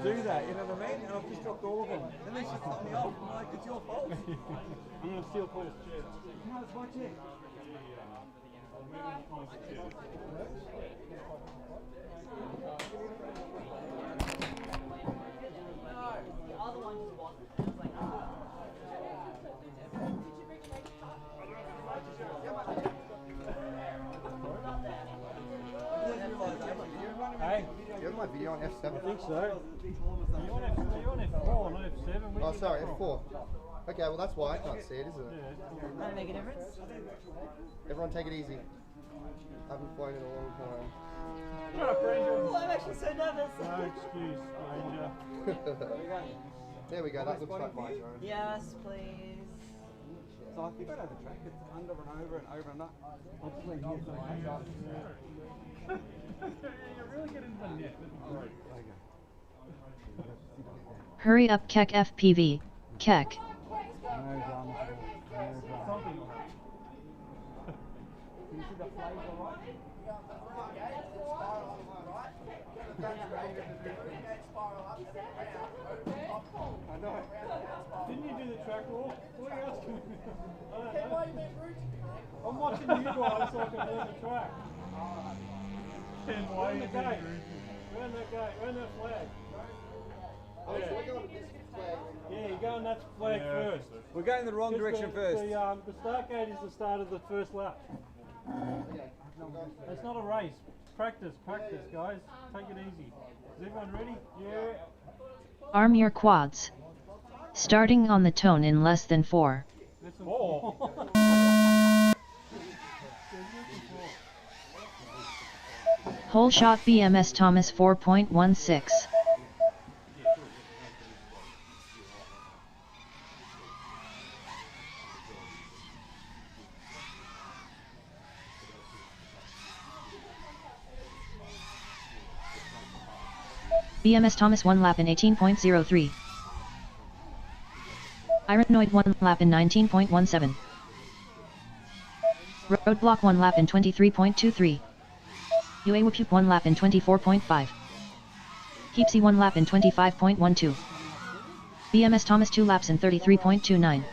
do that, you know what I mean? And I've just dropped all of them. And then she told me off. I'm like, it's your fault. I'm going to steal Paul's chair. No, it's my chair. Hey, You're on my video on F7. I think so. You're on F4, not F7. Oh, sorry, F4. Okay, well that's why I can't see it, isn't it? Yeah. Does that make a difference? Everyone take it easy. I haven't flown in a long time. Shut up, Ranger. Oh, I'm actually so nervous. No excuse, Ranger. There we go, that looks like my drone. Yes, please. So I think I know the track. It's under and over and over and up. I'll just leave here. You're really getting into the net. Right. Hurry up, Keck FPV. Keck. No drama. No drama. Can you see the flames all right? I know. Didn't you do the track walk? What else can I don't know. I'm watching you guys so I can learn the track. And why are you gate? Around that gate, around that flag. Yeah, you go on that flag first. We're going the wrong direction first. The start gate is the start of the first lap. It's not a race. Practice, guys. Take it easy. Is everyone ready? Yeah. Arm your quads. Starting on the tone in less than 4. Whole shot BMS Thomas 4.16. BMS Thomas 1 lap in 18.03. Ironoid 1 lap in 19.17. Roadblock 1 lap in 23.23. UA Whoop 1 lap in 24.5. Heapsy 1 lap in 25.12. BMS Thomas 2 laps in 33.29.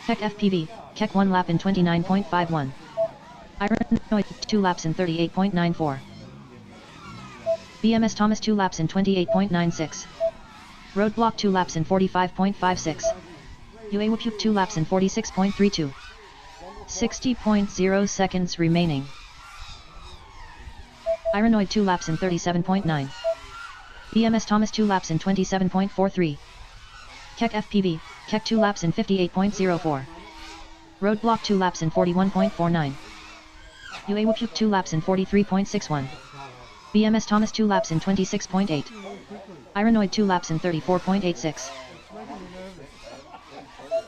Keck FPV, Keck 1 lap in 29.51. Ironoid 2 laps in 38.94. BMS Thomas 2 laps in 28.96. Roadblock 2 laps in 45.56. UA Whoop 2 laps in 46.32. 60.0 seconds remaining. Ironoid 2 laps in 37.9. BMS Thomas 2 laps in 27.43. Keck FPV, Keck 2 laps in 58.04. Roadblock 2 laps in 41.49. UA Whoop 2 laps in 43.61. BMS Thomas 2 laps in 26.8. Ironoid 2 laps in 34.86.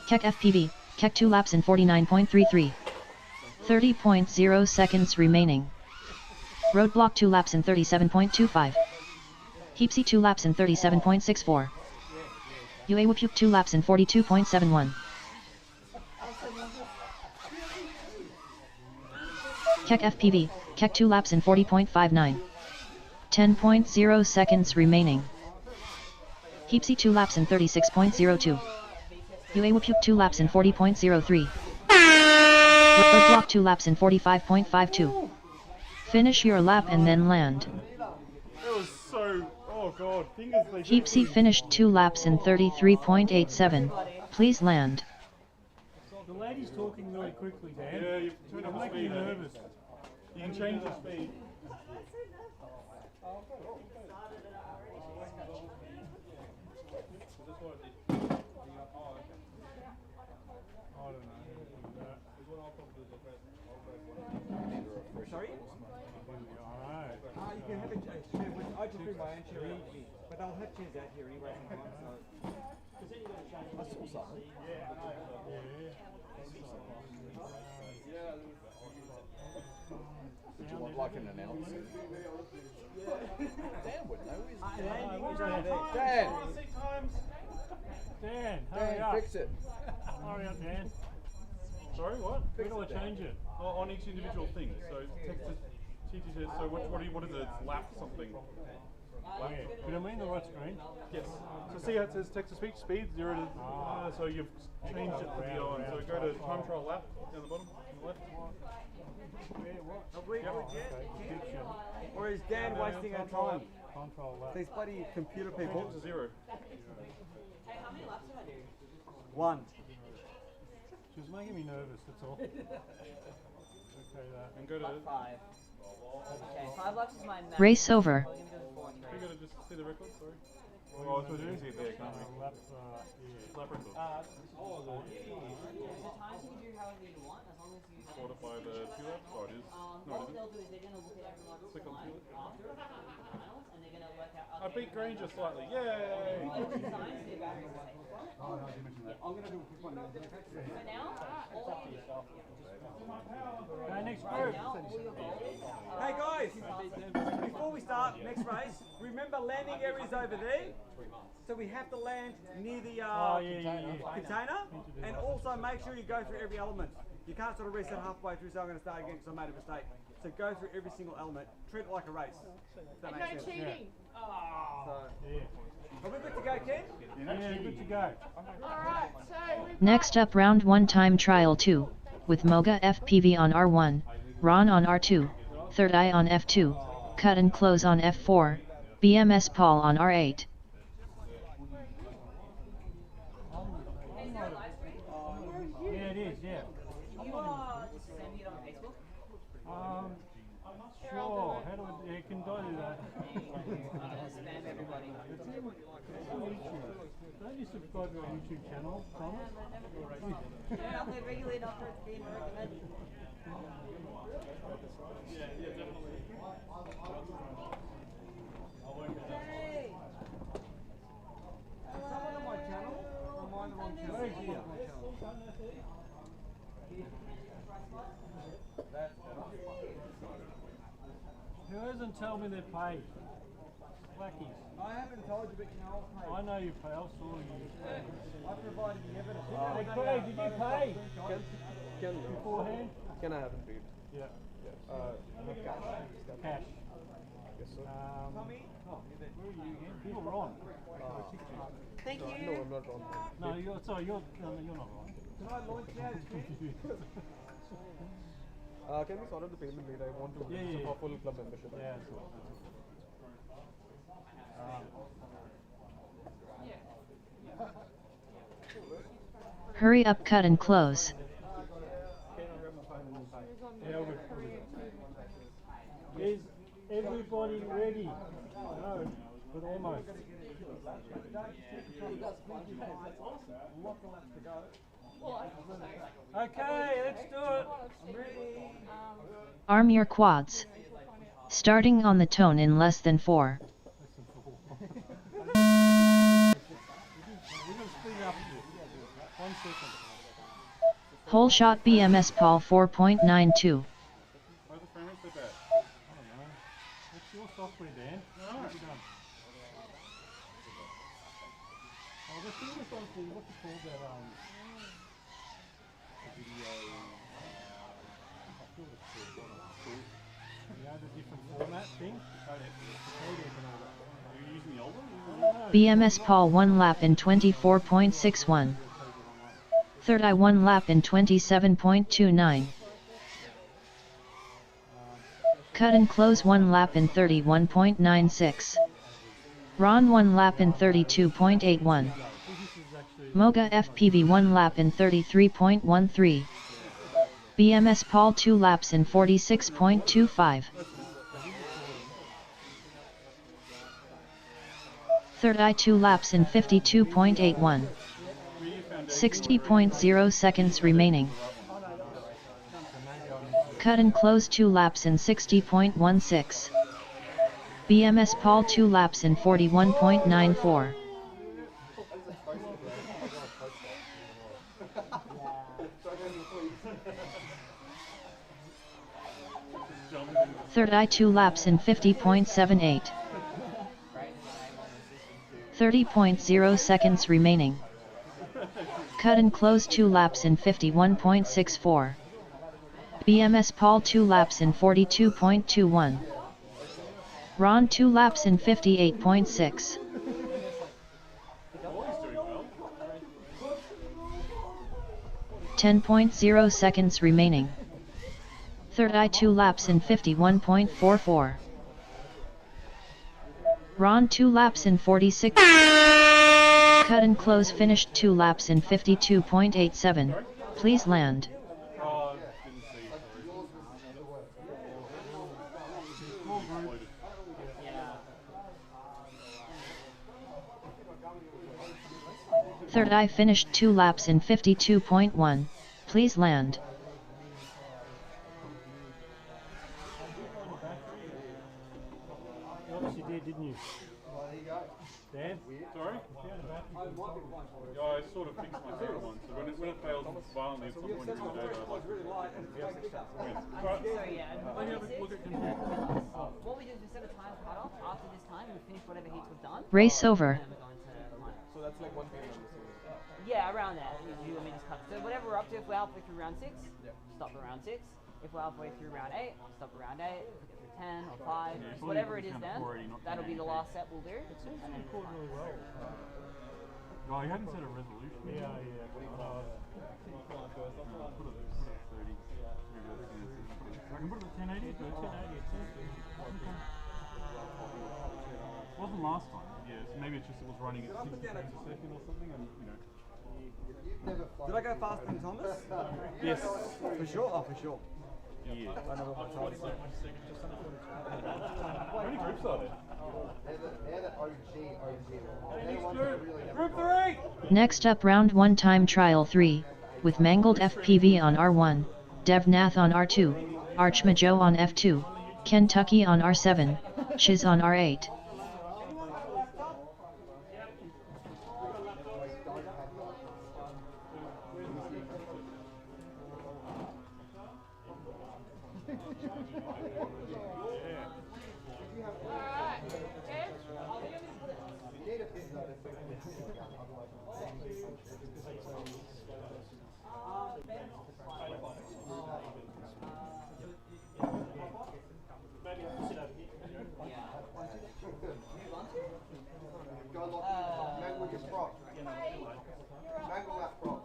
Keck FPV, Keck 2 laps in 49.33. 30.0 seconds remaining. Roadblock 2 laps in 37.25. Heapsy 2 laps in 37.64. UA Whoop 2 laps in 42.71. Keck FPV, Keck 2 laps in 40.59. 10.0 seconds remaining. Heapsy 2 laps in 36.02. UA Whoop 2 laps in 40.03. Roadblock 2 laps in 45.52. Finish your lap and then land. That was so... Oh god, fingers they... Heapsy finished 2 laps in 33.87. Please land. The lady's talking really quickly, Dan. Yeah, you're making me nervous. You can change the speed. Sorry? You can have a chair. I just bring my own chair out, but I'll have chairs out here anyway. I saw something. Would you want like an announcement? Dan would know, Dan! Dan, hurry up. Fix it. Hurry up, Dan. Sorry, what? Where do I change it? Oh, on each individual thing. So text it, teacher says, so what is it? It's lap something. Where? You know what I screen, the right screen? Yes. So see how it says text to speech speed 0 to. So you've changed it to the on. So go to time trial lap down the bottom on the left. Have we Okay. Or is Dan wasting our time? Control lap. These bloody computer Change people. it to 0. Hey, how many laps did I do? 1. She was making me nervous, that's all. Okay, that. And go to. Lap 5. Okay, 5 laps is my max. Race over. We're gonna do 4 and We 3. gotta just see the record. Sorry. Oh, so we can see it there, can't we? Lap, Lap record. So times you can do however you want, as long as you. Fortify the 2 laps. Oh, it is. No, What it they'll isn't. do is they're gonna look at everyone's Click on time two. after finals, and they're gonna work out. I beat Granger slightly. Yay! All the signs, their batteries are safe. Oh, no, you mentioned that. I'm going to do a quick one now. For now, all of you. okay, next group. Now, all your goals are. Hey guys, before we start next race, remember landing areas over there. So we have to land near the container, and also make sure you go through every element. You can't sort of reset halfway through, so I'm going to start again because I made a mistake. So go through every single element, treat it like a race. If that makes sense. cheating. So, Yeah. are we good to go, Ken? Yeah, good to go. Alright, so we've Next up round 1 time trial 2, with Moga FPV on R1, Ron on R2, Third Eye on F2, Cut and Close on F4, BMS Paul on R8. Yeah, it is, yeah. Can you send me it on Facebook? Sure. How do we, can I do that? Spam everybody. Don't you subscribe to our YouTube channel, Thomas? Yeah, I'll play regularly enough for it to be in recommend. Hey! Someone on my channel, remind them on channel. Where's he? Who doesn't tell me they're paid? Slackies. I haven't told you, but you know I'll pay. I know you pay, I saw you. I provided the evidence. Hey Craig, did you pay beforehand? Can I have it, please? Yeah. Cash. Cash. Yes, sir. Tommy? Where are you again? You're Ron. Thank No, you. I'm not wrong. No, you're sorry, you're not Ron. Can I launch now? Can we sort out the payment later? I want to Yeah. for full club membership. Yeah, that's right. Hurry up, cut and close. Yeah, is everybody ready? No, but almost. Okay, let's do it. Arm your quads. Starting on the tone in less than 4. We're going to split it up a bit. 1 second. Whole shot BMS Paul 4.92. Why are the frame rates so bad? I don't know. What's your software, Dan? What have you done? Oh, the thing is like the, what's it called, that, the video, I feel it's called, you know, the different format thing? Codec and all that. Are you using the old one? BMS Paul 1 lap in 24.61. Third Eye 1 lap in 27.29. Cut and Close 1 lap in 31.96. Ron 1 lap in 32.81. Moga FPV 1 lap in 33.13. BMS Paul 2 laps in 46.25. Third Eye 2 laps in 52.81. 60.0 seconds remaining. Cut and Close 2 laps in 60.16. BMS Paul 2 laps in 41.94. Third Eye 2 laps in 50.78. 30.0 seconds remaining. Cut and Close 2 laps in 51.64. BMS Paul 2 laps in 42.21. Ron 2 laps in 58.6. 10.0 seconds remaining. Third eye 2 laps in 51.44. Ron 2 laps in 46. Cut and close finished 2 laps in 52.87. Please land. Didn't see, sorry. Third eye finished 2 laps in 52.1. Please land. You obviously did, didn't you? Dan? Sorry? Yeah, I sort of fixed my second one, so when it fails violently at some point during the day, I'd like to What we do is we set a time cutoff after this time and we finish whatever heats we've done. Race over. So that's like 1 p.m. Yeah, around that. You want me to just cut. So whatever we're up to, if we're halfway through round 6, stop at round 6. If we're halfway through round 8, stop at round 8. If we get through 10 or 5, whatever it is then, that'll be the last set we'll do. It seems to be recording really well. No, you hadn't set a resolution. Yeah. Put it at 30. I can put it at 1080. Wasn't last time. Yeah, so maybe it's just it was running at 60 frames a second or something, and you know. Did I go faster than Thomas? Yes. For sure? Oh, for sure. Yeah. I know what Thomas said. How many groups are there? They're the OG. Group 3! Next up round 1 time trial 3, with Mangled FPV on R1, Devnath on R2, Archmajo on F2, Kentucky on R7, Shiz on R8. Mangle your prop. Mangle that prop.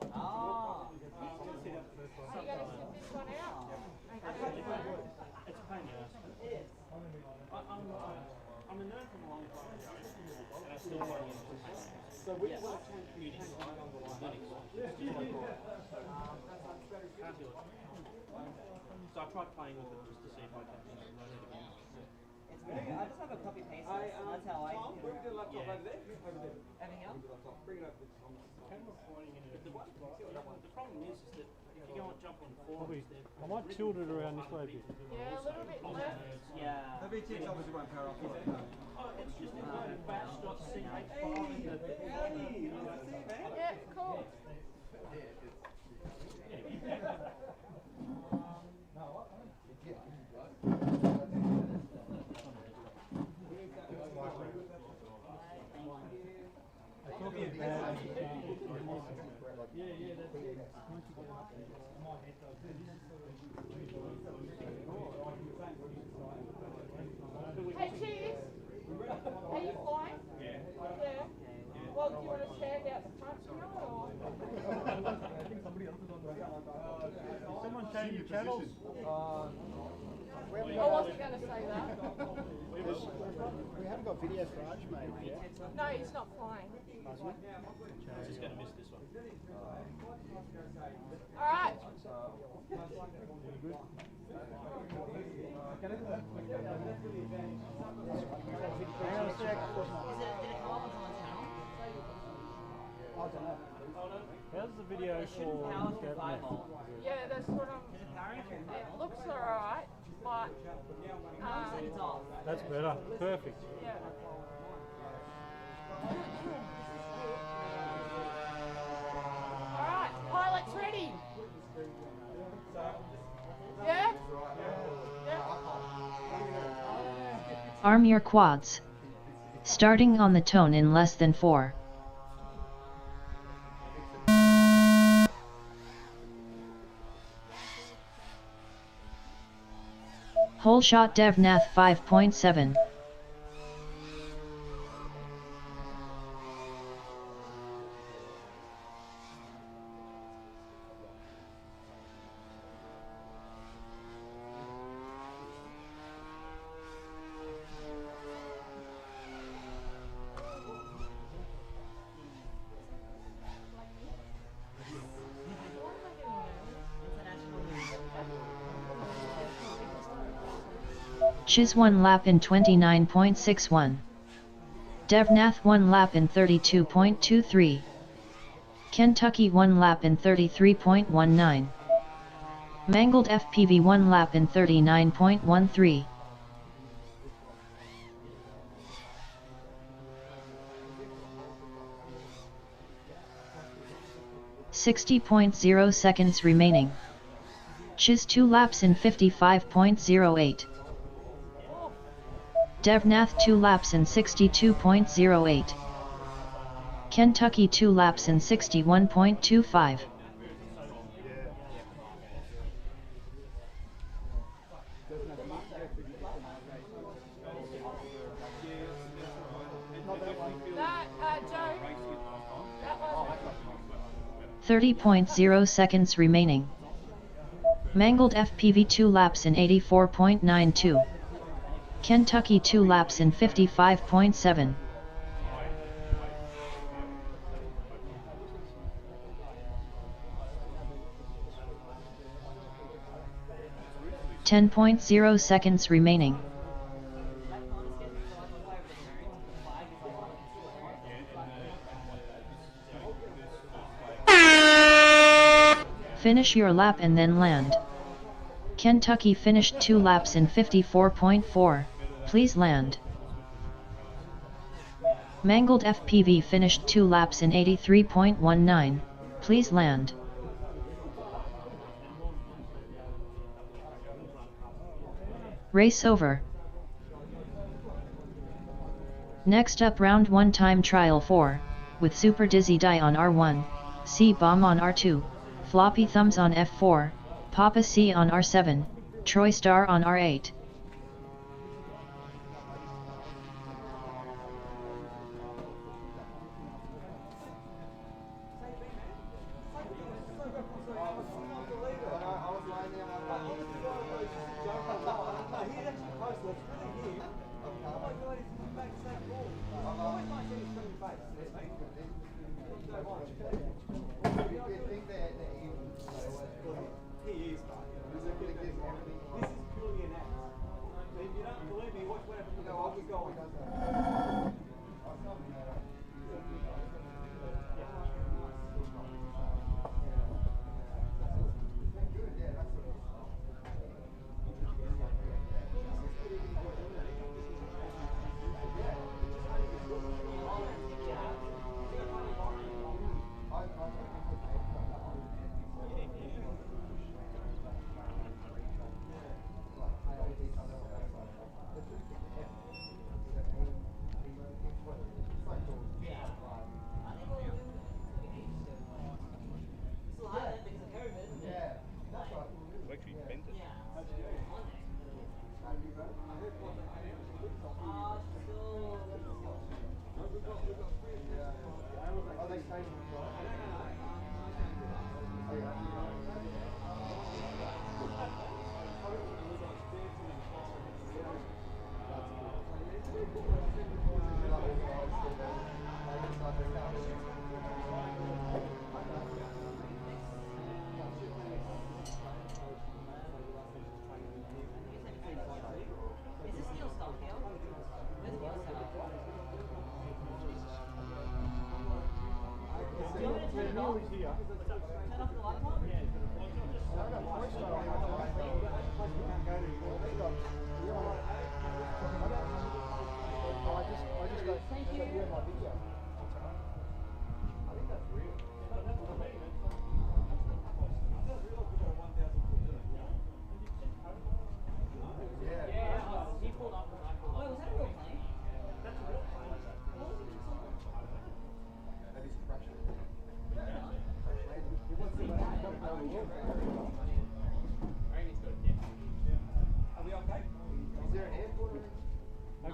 I'm a nerd from a long time ago, and I still want to use it. So which one can you So I tried playing with it just to see if I can learn it again. It's very good. I just have a copy paste. That's how I do it. the laptop over there? Over there. Everything else? Bring it over to Thomas. The problem is that if you go and jump on forums, I might tilt it around this way a bit. Yeah, a little bit left. Yeah. The VTX obviously won't power off. It's just a batch.ch5. Yeah, cool. Hey, cheers. Are you flying? Yeah. Well, do you want to stand out the front now or? Someone change your channels? I wasn't going to say that. We haven't got video for Archmage yet. No, he's not flying. I'm just going to miss this one. All right. How's the video for Devnath? Yeah, that's what I'm. It looks alright, but. It's off. That's better. Perfect. Yeah. Alright, pilot's ready. Yeah? Arm your quads. Starting on the tone in less than 4. Whole shot Devnath 5.7. Chiz 1 lap in 29.61. Devnath 1 lap in 32.23. Kentucky 1 lap in 33.19. Mangled FPV 1 lap in 39.13. 60.0 seconds remaining. Chiz 2 laps in 55.08. Devnath 2 laps in 62.08. Kentucky 2 laps in 61.25. Joe. 30.0 seconds remaining. Mangled FPV 2 laps in 84.92. Kentucky 2 laps in 55.7. .0 seconds remaining. Finish your lap and then land. Kentucky finished 2 laps in 54.4, please land. Mangled FPV finished 2 laps in 83.19, please land. Race over. Next up round 1 time trial 4, with Super Dizzy Die on R1, C-Bomb on R2, Floppy Thumbs on F4, Papa C on R7, Troy Star on R8.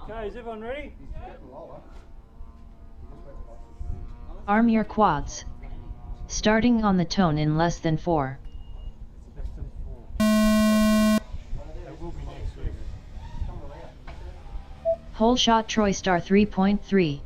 Okay, is everyone ready? Arm your quads. Starting on the tone in less than 4. Less than 4. That will be next week. Whole shot Troy Star 3.3.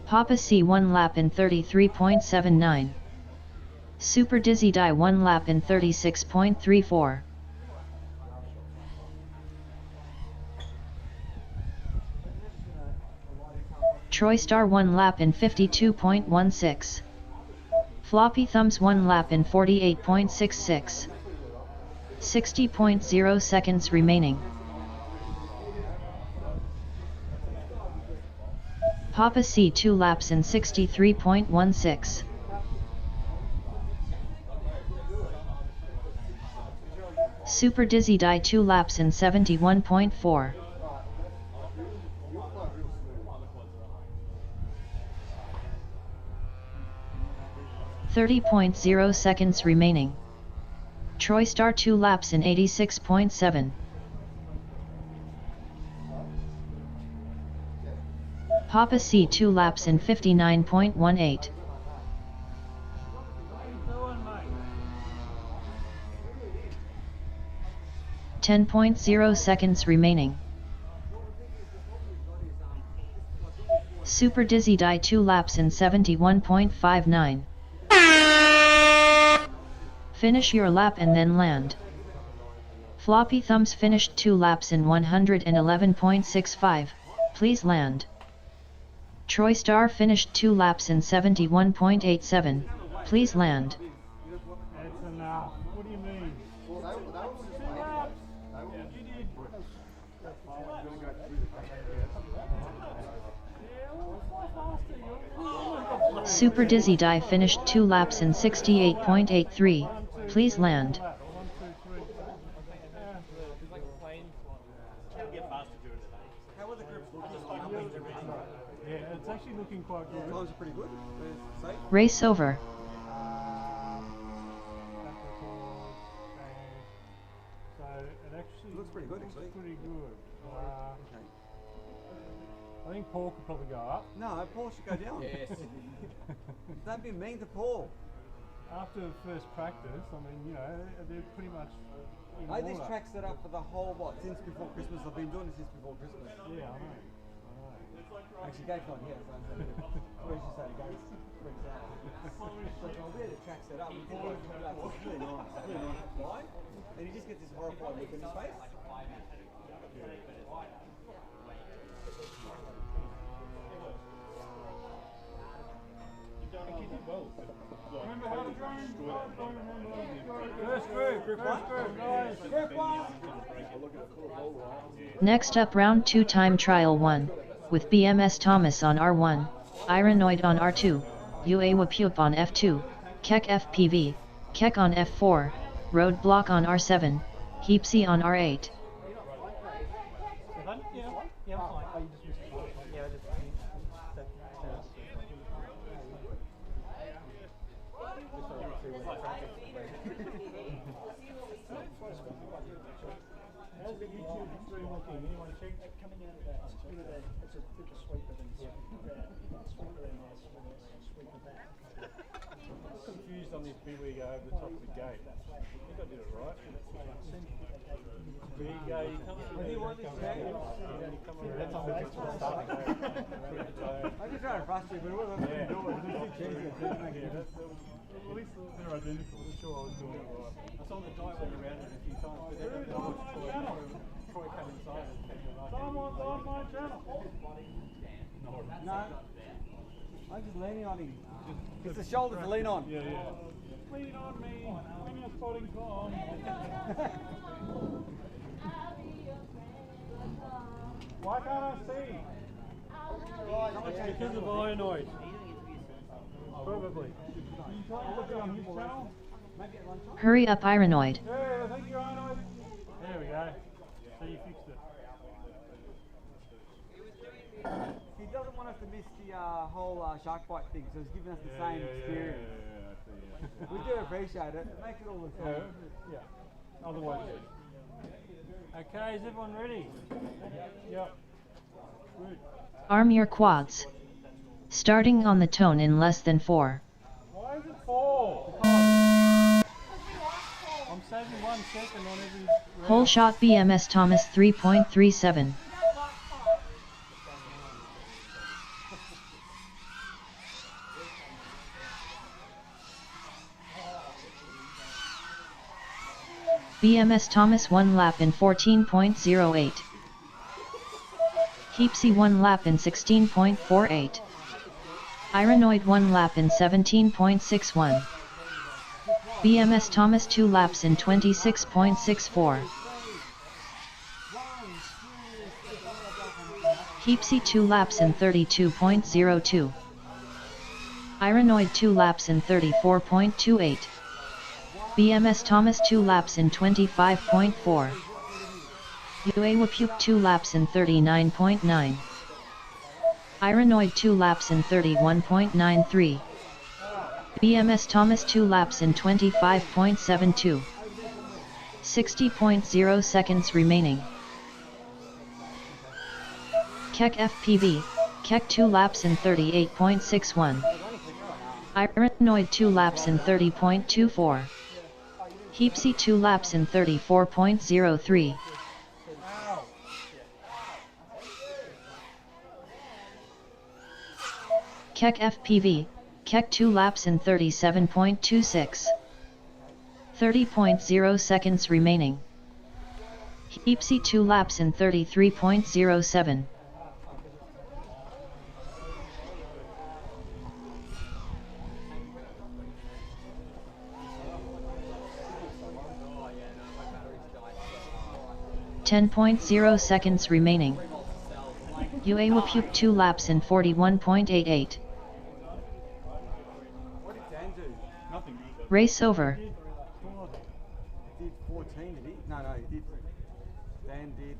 Papa C 1 lap in 33.79. Super Dizzy Die 1 lap in 36.34. Troy Star 1 lap in 52.16. Floppy Thumbs 1 lap in 48.66. 60.0 seconds remaining. Papa C 2 laps in 63.16. Super Dizzy Die 2 laps in 71.4. 30.0 seconds remaining. Troy Star 2 laps in 86.7. Papa C 2 laps in 59.18. 10.0 seconds remaining. Super Dizzy Die 2 laps in 71.59. Finish your lap and then land. Floppy Thumbs finished 2 laps in 111.65, please land. Troy Star finished 2 laps in 71.87, please land. That's enough. What do you mean? Super Dizzy Die finished 2 laps in 68.83, please land. Yeah, it's actually looking quite good. Times are pretty good. Safe. Race over. So it actually Looks pretty good, actually. Pretty good. Okay. I think Paul could probably go up. No, Paul should go down. Yes. Don't be mean to Paul. After first practice, I mean, you know, they're pretty much in I this order. track set up for the whole, what, since before Christmas? I've been doing it since before Christmas. Yeah, I know. Actually, Gabe's not here, so where should say Gabe freaks out. So I'll be at the track set up. It's really nice. It's really nice to fly. And he just gets this horrified look in his face. Next up round 2 time trial 1, with BMS Thomas on R1, Ironoid on R2, Uawa Pup on F2, Keck FPV, Keck on F4, Roadblock on R7, Heapsy on R8. How's the YouTube stream looking? Anyone check? Coming out of that, it's a bit of a sweeper than sweeper back. I'm confused on this bit where you go over the top of the gate. I think I did it right. There you go, you come through there. You come around. That's on the starting gate. I'm just trying to frustrate you, but what am I doing? At least they're identical. I'm sure I was doing it right. I saw the guy went around it a few times, but then I watched Troy come inside and came to Someone's on my channel. No. I'm just leaning on him. It's the shoulder to lean on. Yeah, yeah. Lean on me when you're spotting Tom. Why can't I see? Because of Ironoid. Probably. You can't look on his channel? Hurry up Ironoid. Yeah, thank you, Arnold. There we go. So you fixed it. He doesn't want us to miss the whole shark bite thing, so he's giving us the same experience. Yeah. We do appreciate it. It makes it all the time. Yeah. Otherwise, okay, is everyone ready? Yep. Good. Arm your quads. Starting on the tone in less than 4. Why is it 4? I'm saving 1 second on every round. Whole shot BMS Thomas 3.37. BMS Thomas 1 lap in 14.08. Heapsy 1 lap in 16.48. Ironoid 1 lap in 17.61. BMS Thomas 2 laps in 26.64. Heapsy 2 laps in 32.02. Ironoid 2 laps in 34.28. BMS Thomas 2 laps in 25.4. Uawapuk 2 laps in 39.9. Ironoid 2 laps in 31.93. BMS Thomas 2 laps in 25.72. 60.0 seconds remaining. Keck FPV, Keck 2 laps in 38.61. Ironoid 2 laps in 30.24. Heapsy 2 laps in 34.03. Keck FPV, Keck 2 laps in 37.26. 30.0 seconds remaining. Heapsy 2 laps in 33.07. .0 seconds remaining. Uawapuk 2 laps in 41.88. What did Dan do? Nothing. Race over. He did 14, did he? No, he did. Dan did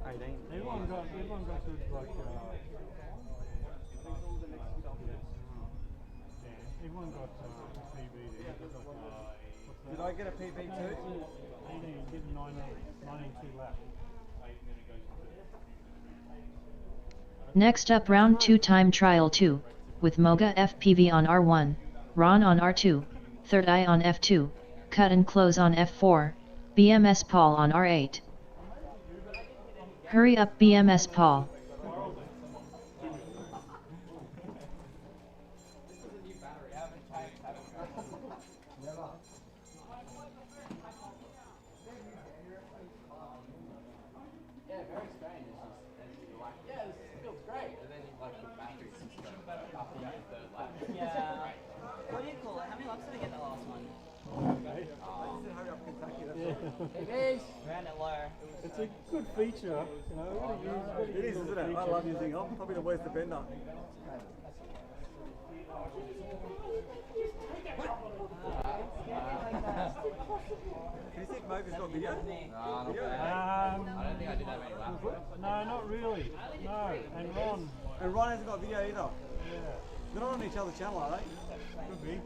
18. Everyone got to like everyone got PB there. Did I get a PB too? 18, getting 19 laps. Next up round 2 time trial 2, with Moga FPV on R1, Ron on R2, Third Eye on F2, Cut and Close on F4, BMS Paul on R8. Hurry up BMS Paul. What do you call it? How many laps did I get the last one? Ran it low. It's a good feature, you know. It is, isn't it? I love using it. I'm probably the worst defender. Can you see if Moga's got video? No, not Video? bad. I don't think I did that many laps. No, not really. No, and Ron. And Ron hasn't got video either. Yeah, They're not on each other's channel, are they? could be.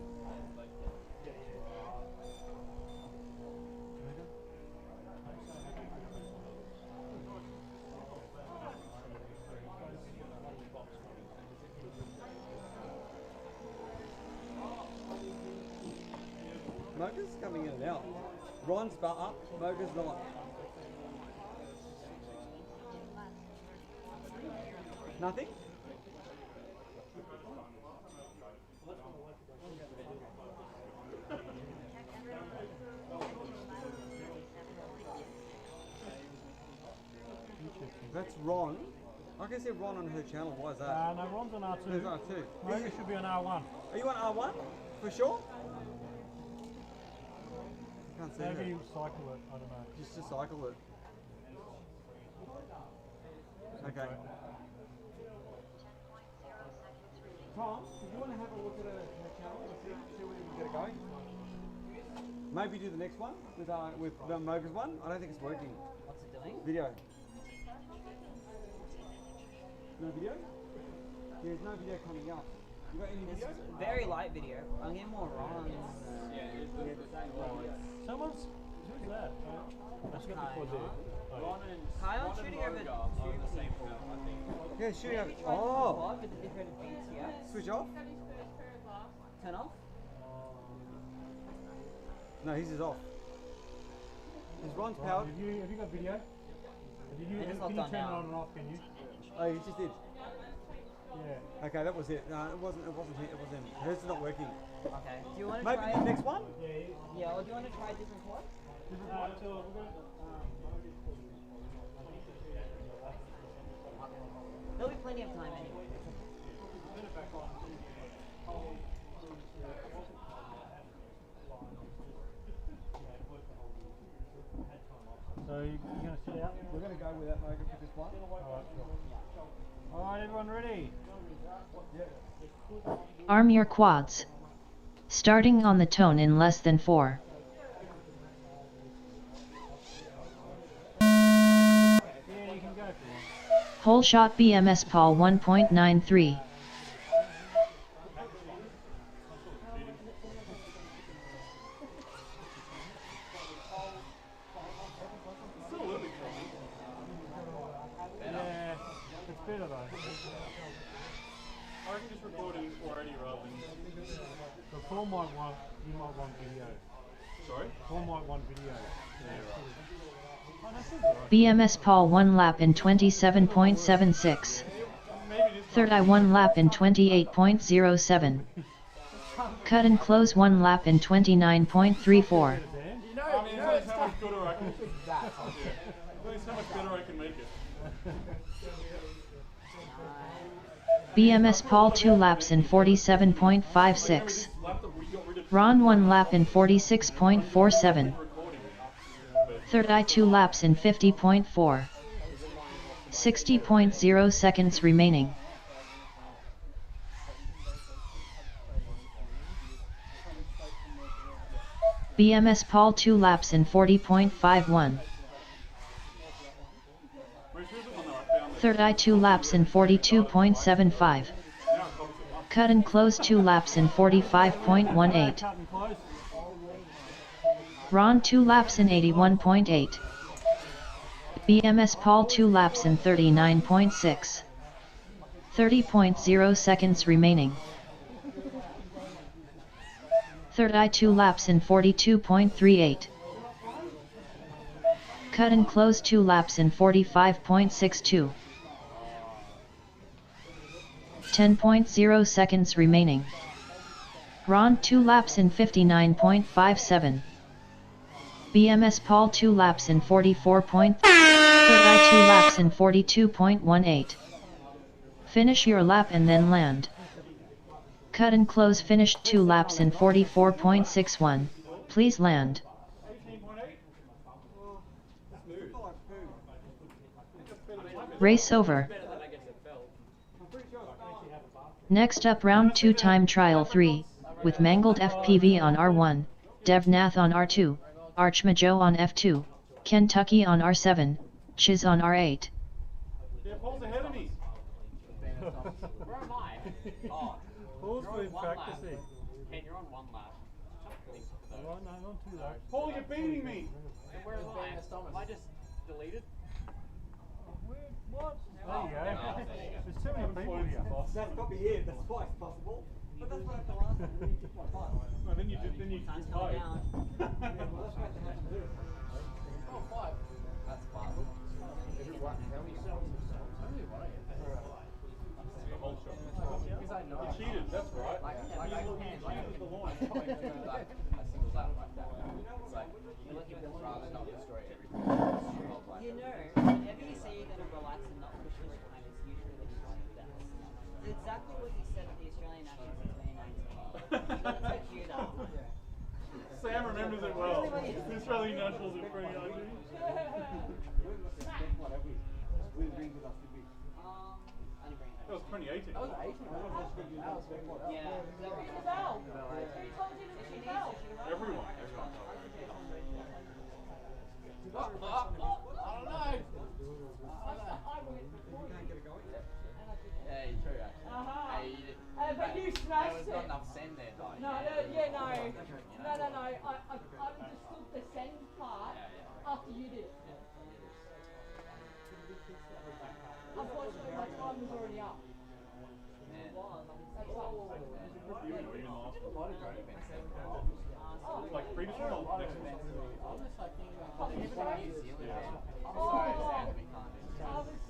Moga's coming in and out. Ron's up, Moga's not. Nothing? That's Ron. I can see Ron on her channel. Why is that? No, Ron's on R2. There's R2. Moga should be on R1. Are you on R1? For sure? Can't see Maybe her. cycle it, I don't know. Just to cycle it. Okay. Tom, do you want to have a look at her channel and see where we can get it going? Maybe do the next one with Moga's one. I don't think it's working. What's it doing? Video. No video? There's no video coming up. You got any video? Very light video. I'm getting more wrong. Someone's. Who's that? That's got before there. Kyle shooting over two. Yeah, shooting up. Maybe try Oh! quad with the different beats here. Switch off? Turn off. No, his is off. Is Ron's powered? Have you got video? It is Can not you done turn it now. on and off, can you? Oh, he just did. Yeah. Okay, that was it. No, it wasn't him. It wasn't him. Hers is not working. Okay. Do you want to Maybe try the next one? Yeah, or do you want to try a different quad? There'll be plenty of time anyway. So you're going to sit out? We're going to go with that motor for this one. Alright, sure. Alright, everyone ready? Arm your quads. Starting on the tone in less than 4. Yeah, you can go for one. Whole shot BMS Paul 1.93. Yeah, it's better though. I reckon just recording 480 rather than... So Paul you might want video. Sorry? Paul might want video. Yeah, right. BMS Paul 1 lap in 27.76. Third I 1 lap in 28.07. Cut and close 1 lap in 29.34. I mean, it's how much gooder I can... It's how much better I can make it. BMS Paul 2 laps in 47.56. Ron 1 lap in 46.47. Third I 2 laps in 50.4. 60.0 seconds remaining. BMS Paul 2 laps in 40.51. Third I 2 laps in 42.75. Cut and close 2 laps in 45.18. Ron 2 laps in 81.8. BMS Paul 2 laps in 39.6. 30.0 seconds remaining. Third I 2 laps in 42.38. Cut and close 2 laps in 45.62. 10.0 seconds remaining. Ron 2 laps in 59.57. BMS Paul 2 laps in 44. Third I 2 laps in 42.18. Finish your lap and then land. Cut and close finished 2 laps in 44.61. Please land. Race over. Next up round 2 time trial 3, with Mangled FPV on R1, Devnath on R2, Archmajo on F2, Kentucky on R7, Chiz on R8. Yeah, Paul's ahead of me. Where am I? Oh, Paul's you're on been one lap. practicing. Ken, you're on one lap. Oh, no, not 2 laps. Paul, you're beating me. And where am I? Am I just deleted? What? There you go. There's too many people here. That's got me here. That's why it's possible. But that's what happened last time. We didn't get my time. No, then you Time's going down. Oh, 5. That's 5. Whole shot. You cheated, that's right. Like cheated the line. a single lap like that. It's like, you're looking for rather not destroy everything. You know, whenever you say you're going to relax and not push for time, it's usually the best. It's exactly what you said at the Australian Nationals in 2019. You got to take you that time. Sam remembers it well. The Australian Nationals in 2019. That was 2018. That was 18. Yeah. Bell. Who told you to ring the bell? Everyone. I don't know. Yeah, true actually. Hey, you did. But you There smashed was it. not enough send there, though. No. I understood the send part after you did it. Unfortunately, my time was already up. Like previous one or next one? I'm sorry, Sam, we can't do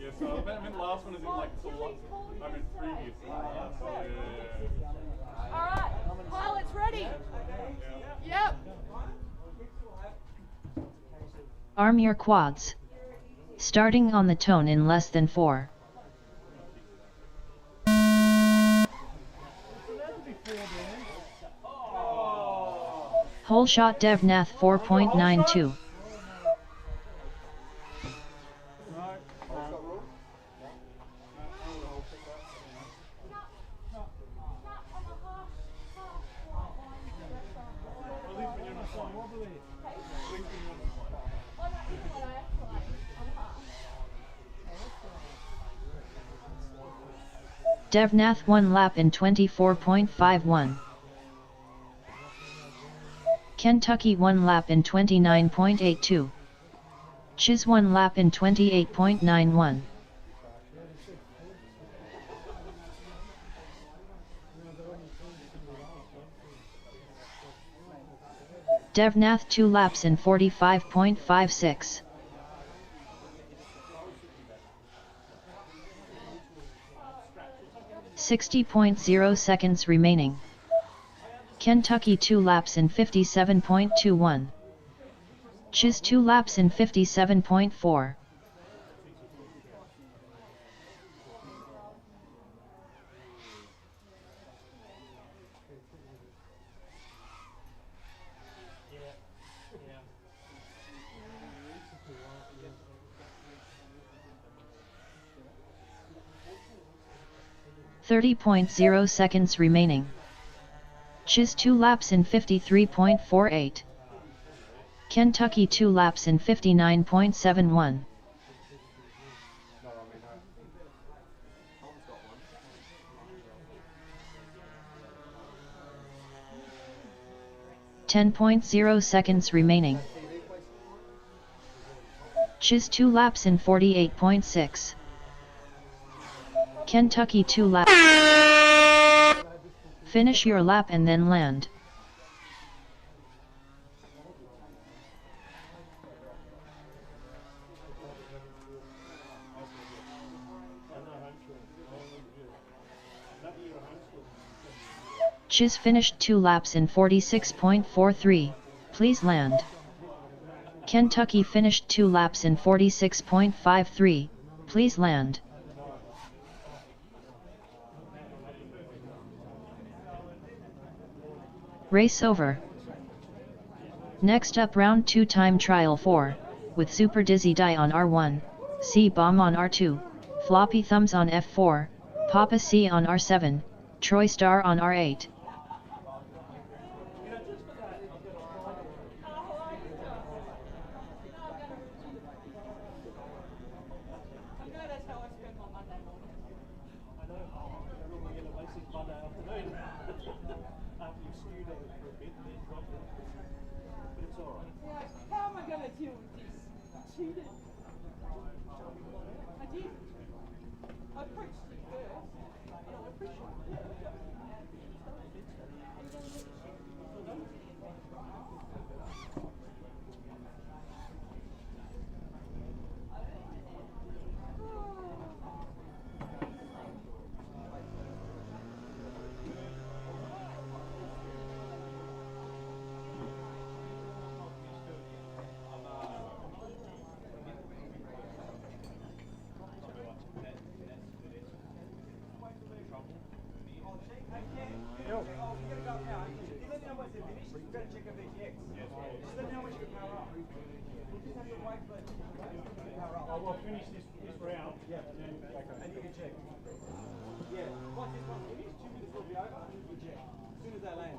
Yeah, so I meant the last one is in like the last. I mean, previous lap. So, All right, pilots ready? Yep. Arm your quads. Starting on the tone in less than 4. Whole shot Devnath 4.92. Devnath 1 lap in 24.51. Kentucky 1 lap in 29.82. Chiz 1 lap in 28.91. Devnath 2 laps in 45.56. 60.0 seconds remaining. Kentucky 2 laps in 57.21. Chiz 2 laps in 57.4. .0 seconds remaining. Chiz 2 laps in 53.48. Kentucky 2 laps in 59.71. .0 seconds remaining. Chiz 2 laps in 48.6. Kentucky 2 laps. Finish your lap and then land. Chiz finished 2 laps in 46.43, please land. Kentucky finished 2 laps in 46.53, please land. Race over. Next up round 2 time trial 4, with Super Dizzy Die on R1, C-Bomb on R2, Floppy Thumbs on F4, Papa C on R7, Troy Star on R8. How am I going to deal with this? Cheated. I did. I preached it first, and I appreciate it. I'll finish this round. Yeah, and then And you can check. Yeah, once this one's finished, 2 minutes will be over, and you can check. As soon as they land.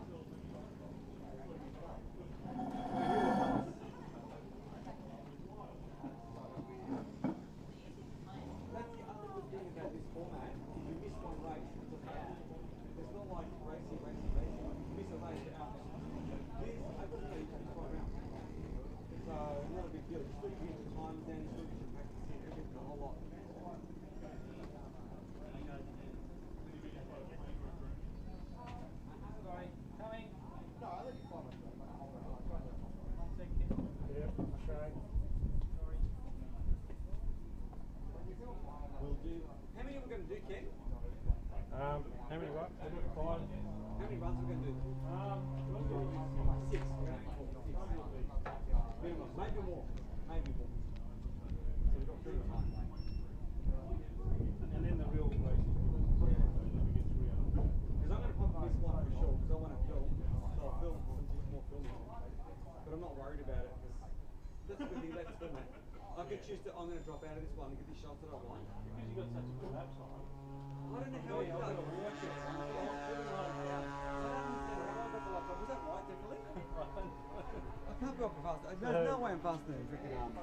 That's the other good thing about this format, is you miss one race, it's not like racing. You miss a race out. This, I just know you can just go around. So, not a big deal. You still get the times then, you still get your practice in, everything, a whole lot. Sorry, coming. No, I let you fly myself. yeah, okay. We'll do. How many are we going to do, Ken? How many what? 5? How many runs are we going to do? 6. Minimum. Maybe more. Maybe more. So we've got plenty of time. And then the real race. Because I'm going to pop this one for sure, because I want to film. So I'll film some more filming. But I'm not worried about it, because that's a good thing, let's film it. I could choose to, I'm going to drop out of this one and get the shots that I want. Because you've got such a good lap time. I don't know how I got it. Was that right, definitely? I can't go up faster. There's no way I'm faster than freaking arm.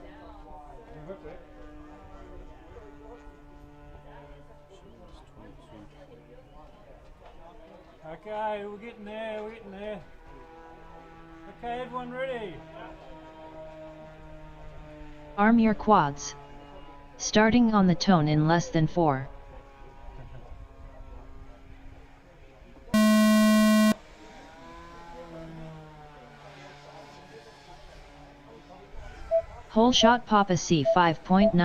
Okay, we're getting there, we're getting there. Okay, everyone ready? Arm your quads. Starting on the tone in less than 4. Whole shot Papa C 5.94. How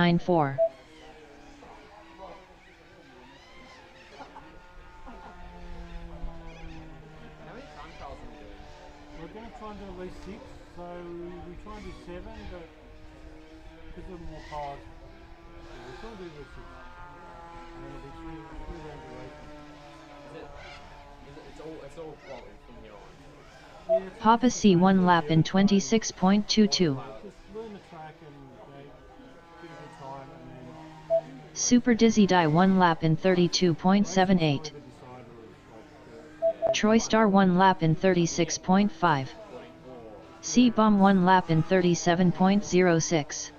many time trials are we doing? We're going to try and do at least 6, so we try and do 7, but because of more cars, we're trying to do at least 6. And then it'll be 3 rounds of racing. It's all quality from here on. Yeah, Papa C 1 lap in 26.22. just learn the track and get a good time, and then Super Dizzy Die 1 lap in 32.78. Troy Star 1 lap in 36.5. C-Bomb 1 lap in 37.06.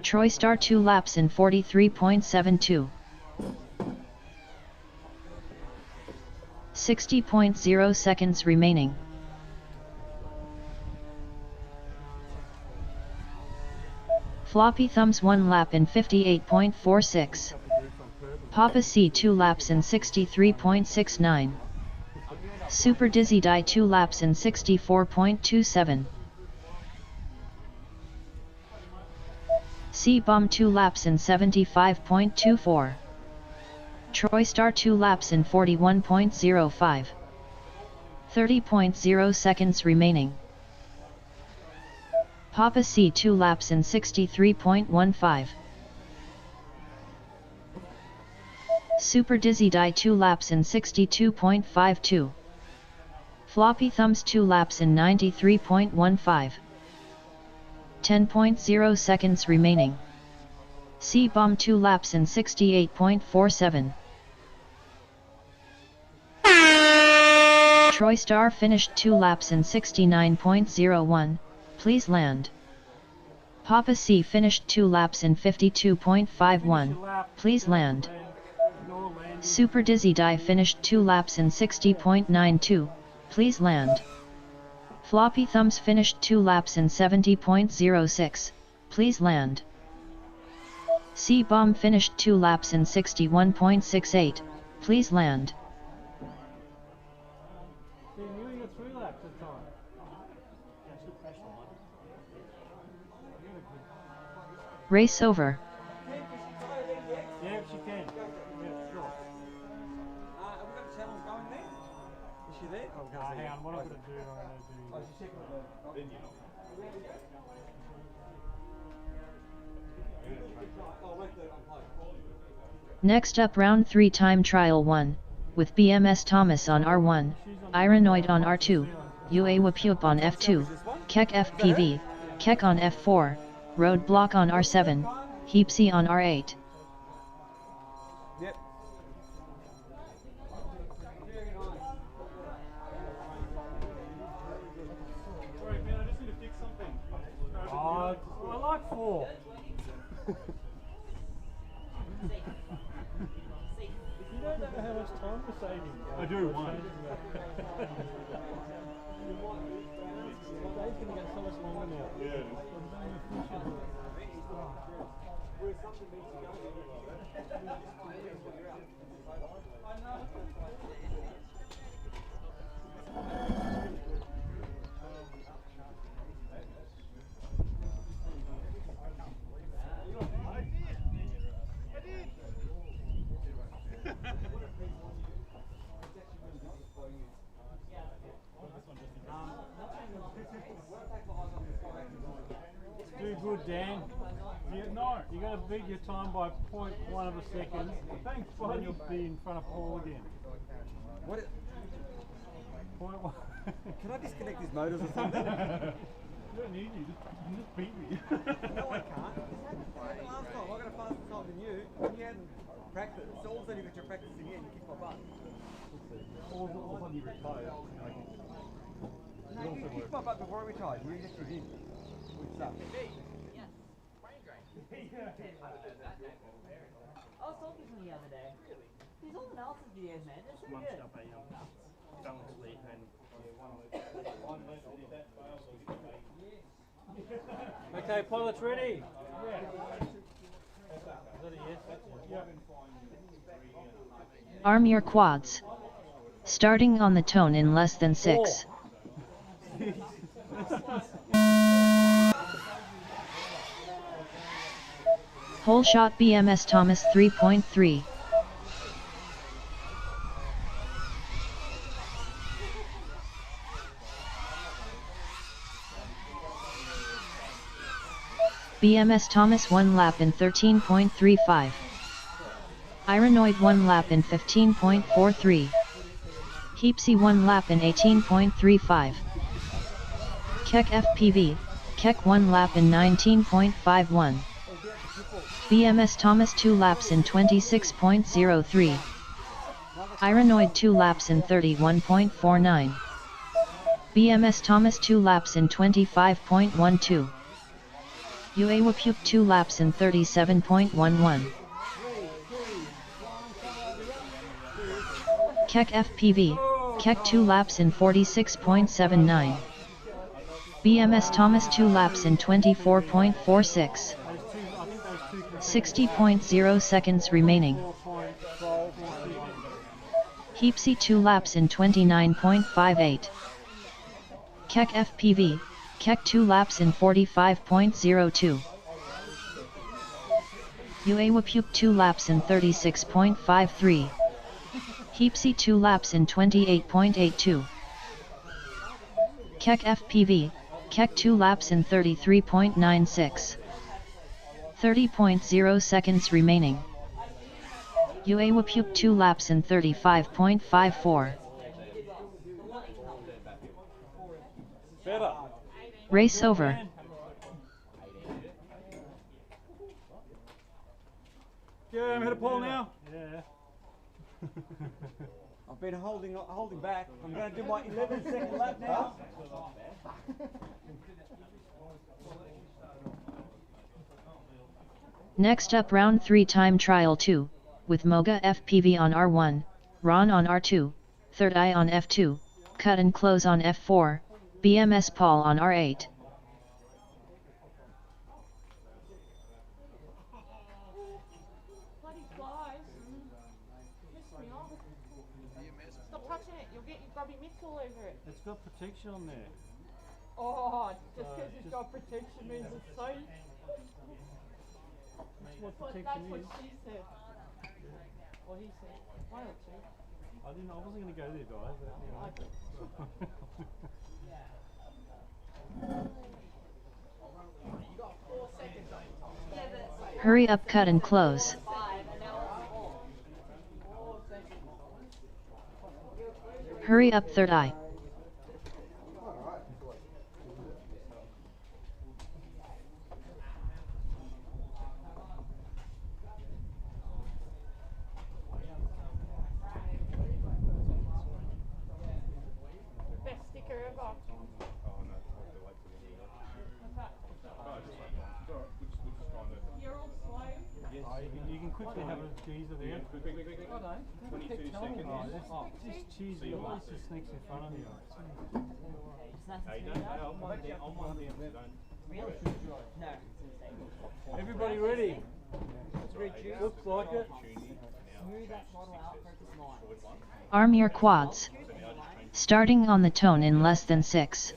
Troy Star 2 laps in 43.72. 60.0 seconds remaining. Floppy Thumbs 1 lap in 58.46. Papa C 2 laps in 63.69. Super Dizzy Die 2 laps in 64.27. C-Bomb 2 laps in 75.24. Troy Star 2 laps in 41.05. 30.0 seconds remaining. Papa C 2 laps in 63.15. Super Dizzy Die 2 laps in 62.52. Floppy Thumbs 2 laps in 93.15. 10.0 seconds remaining. C-Bomb 2 laps in 68.47. Troy Star finished 2 laps in 69.01, please land. Papa C finished 2 laps in 52.51, please land. Super Dizzy Die finished 2 laps in 60.92, please land. Floppy Thumbs finished 2 laps in 70.06, please land. C-Bomb finished 2 laps in 61.68, please land. Race over. Yeah, she can. Yeah, sure. Have we got the channels going there? Is she there? Oh, Hang on, what I'm going to do, oh, she's checking the venue. Next up round 3 time trial 1, with BMS Thomas on R1, Ironoid on R2, UA Wapup on F2, Keck FPV, Keck on F4, Roadblock on R7, Heapsy on R8. Yep. Sorry, man, I just need to fix something. I like 4. You don't know how much time we're saving. I do, one. The day's going to get so much longer now. Yeah. You got to beat your time by 0.1 of a second. Thanks, and then you'll be in front of Paul again. What? 0.1. Can I disconnect these motors or something? I don't need you. You just beat me. No, I can't. This happened last time. I got a faster time than you, and you hadn't practiced. So all of a sudden you got your practice in here and you kick my butt. All of a sudden you retired. No, you kicked my butt before I retired. You just did. Which sucks. Yes. Brain drain. I was talking to him the other day. These all analysis videos, man, they're so good. Balance lead and Okay, pilots ready? Yeah. Is that a yes? Yeah. Arm your quads. Starting on the tone in less than 6. Whole shot BMS Thomas 3.3. BMS Thomas 1 lap in 13.35. Ironoid 1 lap in 15.43. Heapsy 1 lap in 18.35. Keck FPV, Keck 1 lap in 19.51. BMS Thomas 2 laps in 26.03. Ironoid 2 laps in 31.49. BMS Thomas 2 laps in 25.12. Uawapuk 2 laps in 37.11. Keck FPV, Keck 2 laps in 46.79. BMS Thomas 2 laps in 24.46. 60.0 seconds remaining. Heapsy 2 laps in 29.58. Keck FPV, Keck 2 laps in 45.02. Uawapuk 2 laps in 36.53. Heapsy 2 laps in 28.82. Keck FPV, Keck 2 laps in 33.96. 30.0 seconds remaining. Uawapuk 2 laps in 35.54. better. Race over. Yeah, I'm ahead of Paul now. Yeah. I've been holding back. I'm going to do my 11-second lap now. Next up round 3 time trial 2, with Moga FPV on R1, Ron on R2, Third Eye on F2, Cut and Close on F4, BMS Paul on R8. Bloody flies. Piss me off. Stop touching it. You'll get your grubby mitts all over it. It's got protection on there. Oh, just because it's got protection means it's safe. That's what That's protection what is. she said. Or he said. One or two. I wasn't going to go there, guys. Hurry up, cut and close. Hurry up, Third Eye. Best sticker ever. You're all slow. You can quickly have a teaser there. Hold on. 22 seconds. Just cheese. At least it sneaks in front of you. It's nice to Hey, smooth don't, out. I'm one down. Really? No. Everybody ready? Looks like it. Smooth that model out, focus line. Arm your quads. Starting on the tone in less than 6.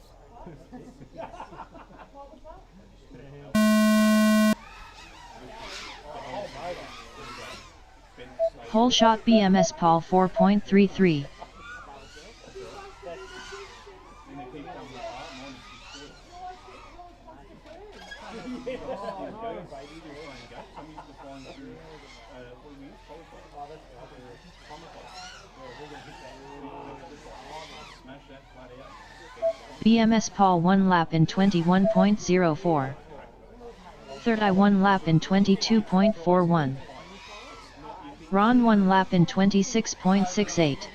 Whole shot BMS Paul 4.33. BMS Paul 1 lap in 21.04. Third I 1 lap in 22.41. Ron 1 lap in 26.68.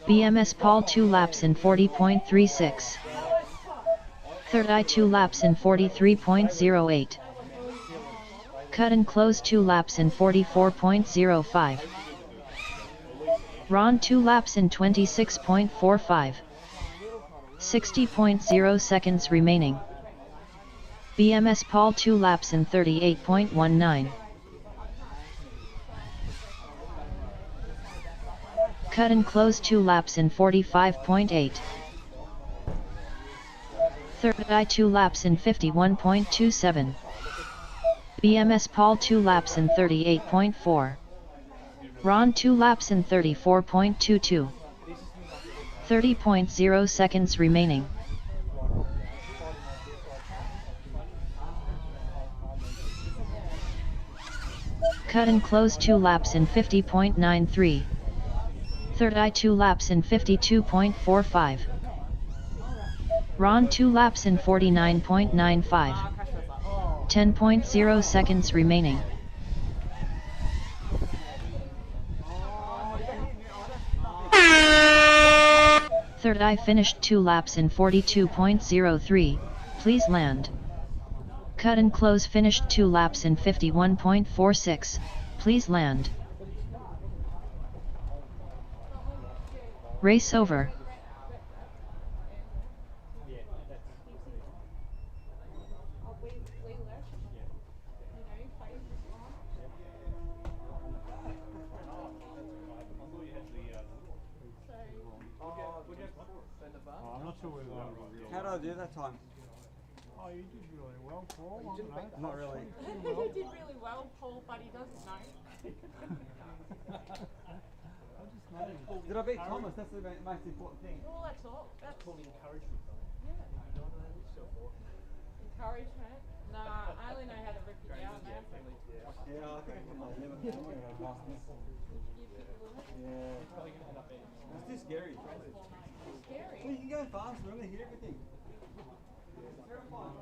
BMS Paul 2 laps in 40.36. Third I 2 laps in 43.08. Cut and close 2 laps in 44.05. Ron 2 laps in 26.45. 60.0 seconds remaining. BMS Paul 2 laps in 38.19. Cut and close 2 laps in 45.8. Third I 2 laps in 51.27. BMS Paul 2 laps in 38.4. Ron 2 laps in 34.22. 30.0 seconds remaining. Cut and close 2 laps in 50.93. Third I 2 laps in 52.45. Ron 2 laps in 49.95. 10.0 seconds remaining. Third I finished 2 laps in 42.03, please land. Cut and close finished 2 laps in 51.46, please land. Race over. I'm not sure whether that was real. How did I do that time? Oh, you did really well, Paul. Not really. He did really well, Paul, but he doesn't know. Did I beat Thomas? That's the most important thing. Well, that's all. That's Called encouragement, though. encouragement. Nah, I only know how to rip it down, man. Yeah, I think I put my limit somewhere in my basket. Yeah. It's too scary. Scary. Well, you can go fast, remember, hear everything. It's terrifying.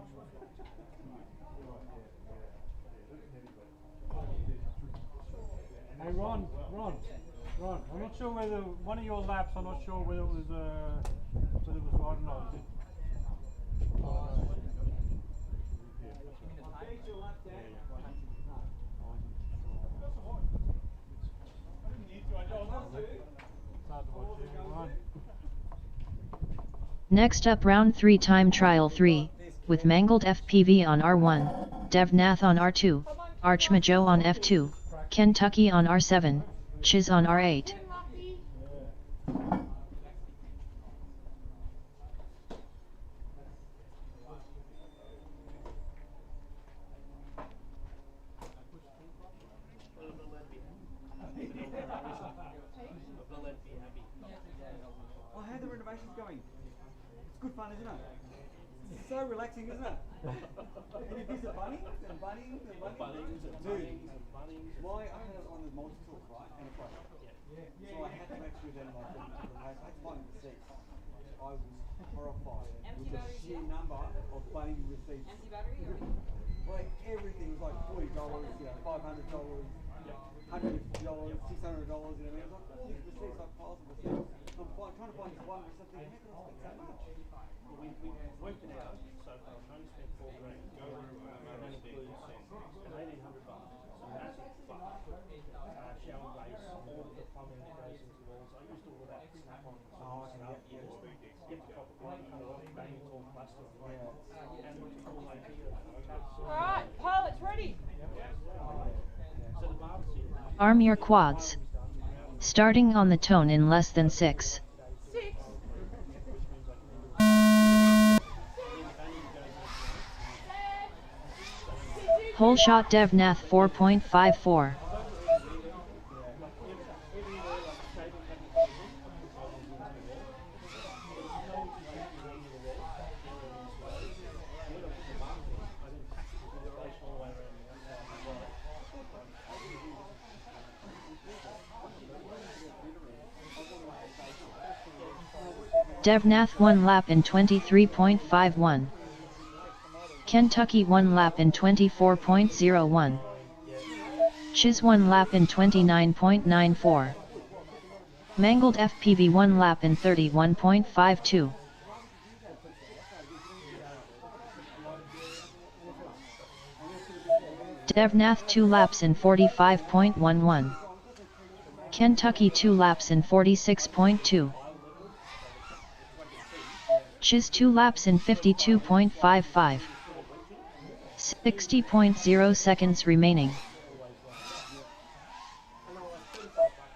Hey Ron, I'm not sure whether one of your laps, I'm not sure whether it was right or not. Is it? Next up round 3 time trial 3, with Mangled FPV on R1, Devnath on R2, Archmajo on F2, Kentucky on R7, Chiz on R8. Oh, how are the renovations going? It's good fun, isn't it? It's so relaxing, isn't it? Can you visit Bunnings and Bunnings and Bunnings? Dude, I had it on the multi-tool, right? And it's like, so I had to make sure that I had to find the receipts. I was horrified with the sheer number of Bunnings receipts. Empty battery or Like everything was like $40, $500, $150, $600, you know what I mean? It was like all these receipts, like piles of receipts. I'm trying to find this one receipt thinking, how can I spend so much? We worked it out, so far I've only spent $4 grand. That includes $1,800. So massive fuck. Shower base, all of the plumbing that goes into walls. I used all of that snap-on stuff. You get the proper plumbing, banging all plastic. And what's all idea. Alright, pilot's ready. So the barb's here. Arm your quads. Starting on the tone in less than 6. 6. Whole shot Devnath 4.54. Devnath 1 lap in 23.51. Kentucky 1 lap in 24.01. Chiz 1 lap in 29.94. Mangled FPV 1 lap in 31.52. Devnath 2 laps in 45.11. Kentucky 2 laps in 46.2. Chiz 2 laps in 52.55. 60.0 seconds remaining.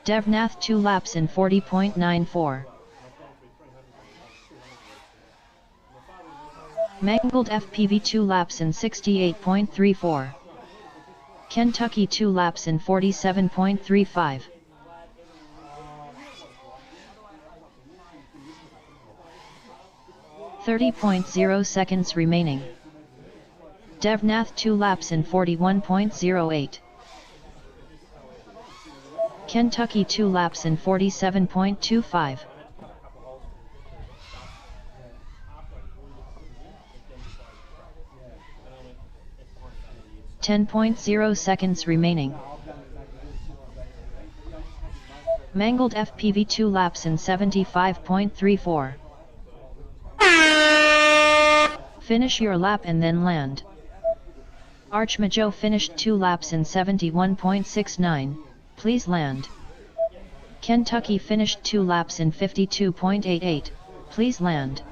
Devnath 2 laps in 40.94. Mangled FPV 2 laps in 68.34. Kentucky 2 laps in 47.35. .0 seconds remaining. Devnath 2 laps in 41.08. Kentucky 2 laps in 47.25. 10.0 seconds remaining. Mangled FPV 2 laps in 75.34. Finish your lap and then land. Archmajo finished 2 laps in 71.69, please land. Kentucky finished 2 laps in 52.88, please land.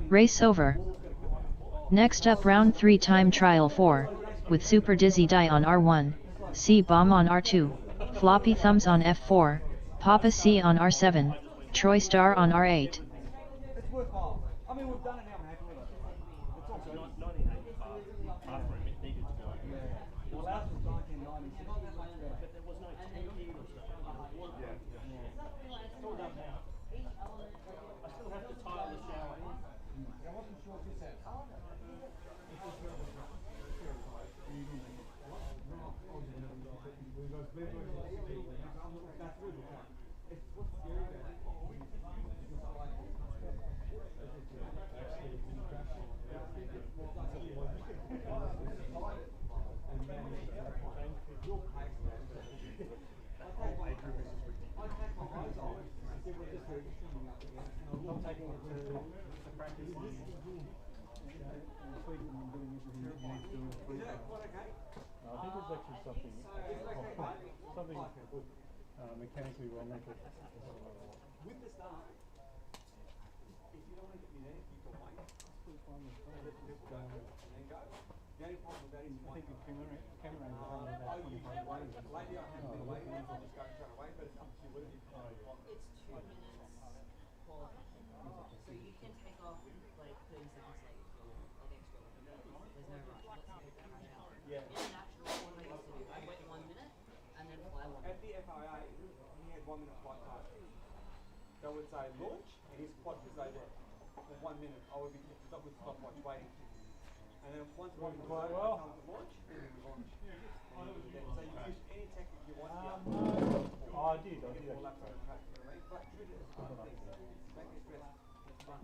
Race over. Next up round 3 time trial 4, with Super Dizzy Die on R1, C-Bomb on R2, Floppy Thumbs on F4, Papa C on R7, Troy Star on R8. It's worthwhile. I mean, we've done it now, I'm happy with it. It's all good. 1985, bathroom, it needed to go. Well, ours was 1996. Not that much better. But there was no tanking or stuff. It's all done now. I still have to tile the shower. I wasn't sure if you said. Mechanically well measured. With the start, if you don't want to get me there, you can wait. And then go. The only problem with that is I think the camera is only about 25 ways. lately I haven't been waiting, I'm just going trying to wait, but it's up to you. What do you think? It's 2 minutes qualifying. So you can take off like 30 seconds late if you want, like extra. There's no rush. Let's say it's rush hour. Yeah. International, what I used to do, I wait 1 minute and then fly 1 At minute. the FIA, he had 1 minute flight time. They would say launch, and his quad would say there. For 1 minute, I would be stuck with stopwatch waiting. And then once one was over, I tell him to launch, and then we launch. And he was there. So you can use any technique you want to be up to. Oh, I did. All laps on the track, you know what I mean? But treat it as fun things. Make it stress. It's fun.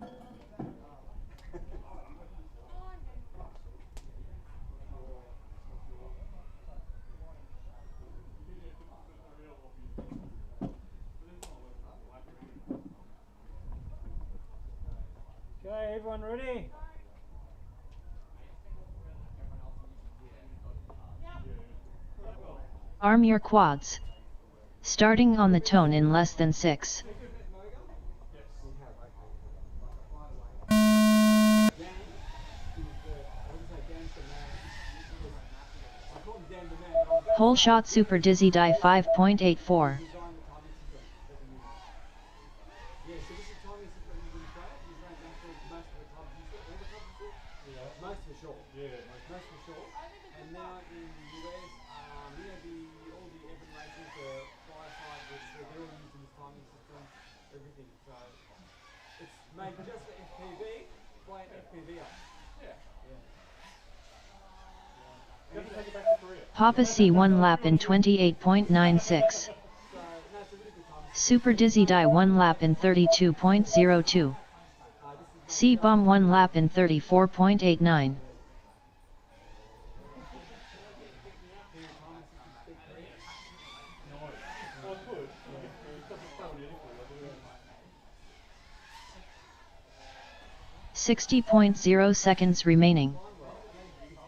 Okay, everyone ready? Arm your quads. Starting on the tone in less than 6. Whole shot Super Dizzy Die 5.84. And now in the US, all the urban races, the firefight, they're all using this timing system, everything. So it's made just for FPV, by an FPV up. You have to take it back to Korea. Papa C 1 lap in 28.96. So, no, Super Dizzy Die 1 lap in 32.02. C-Bomb 1 lap in 34.89. .0 seconds remaining.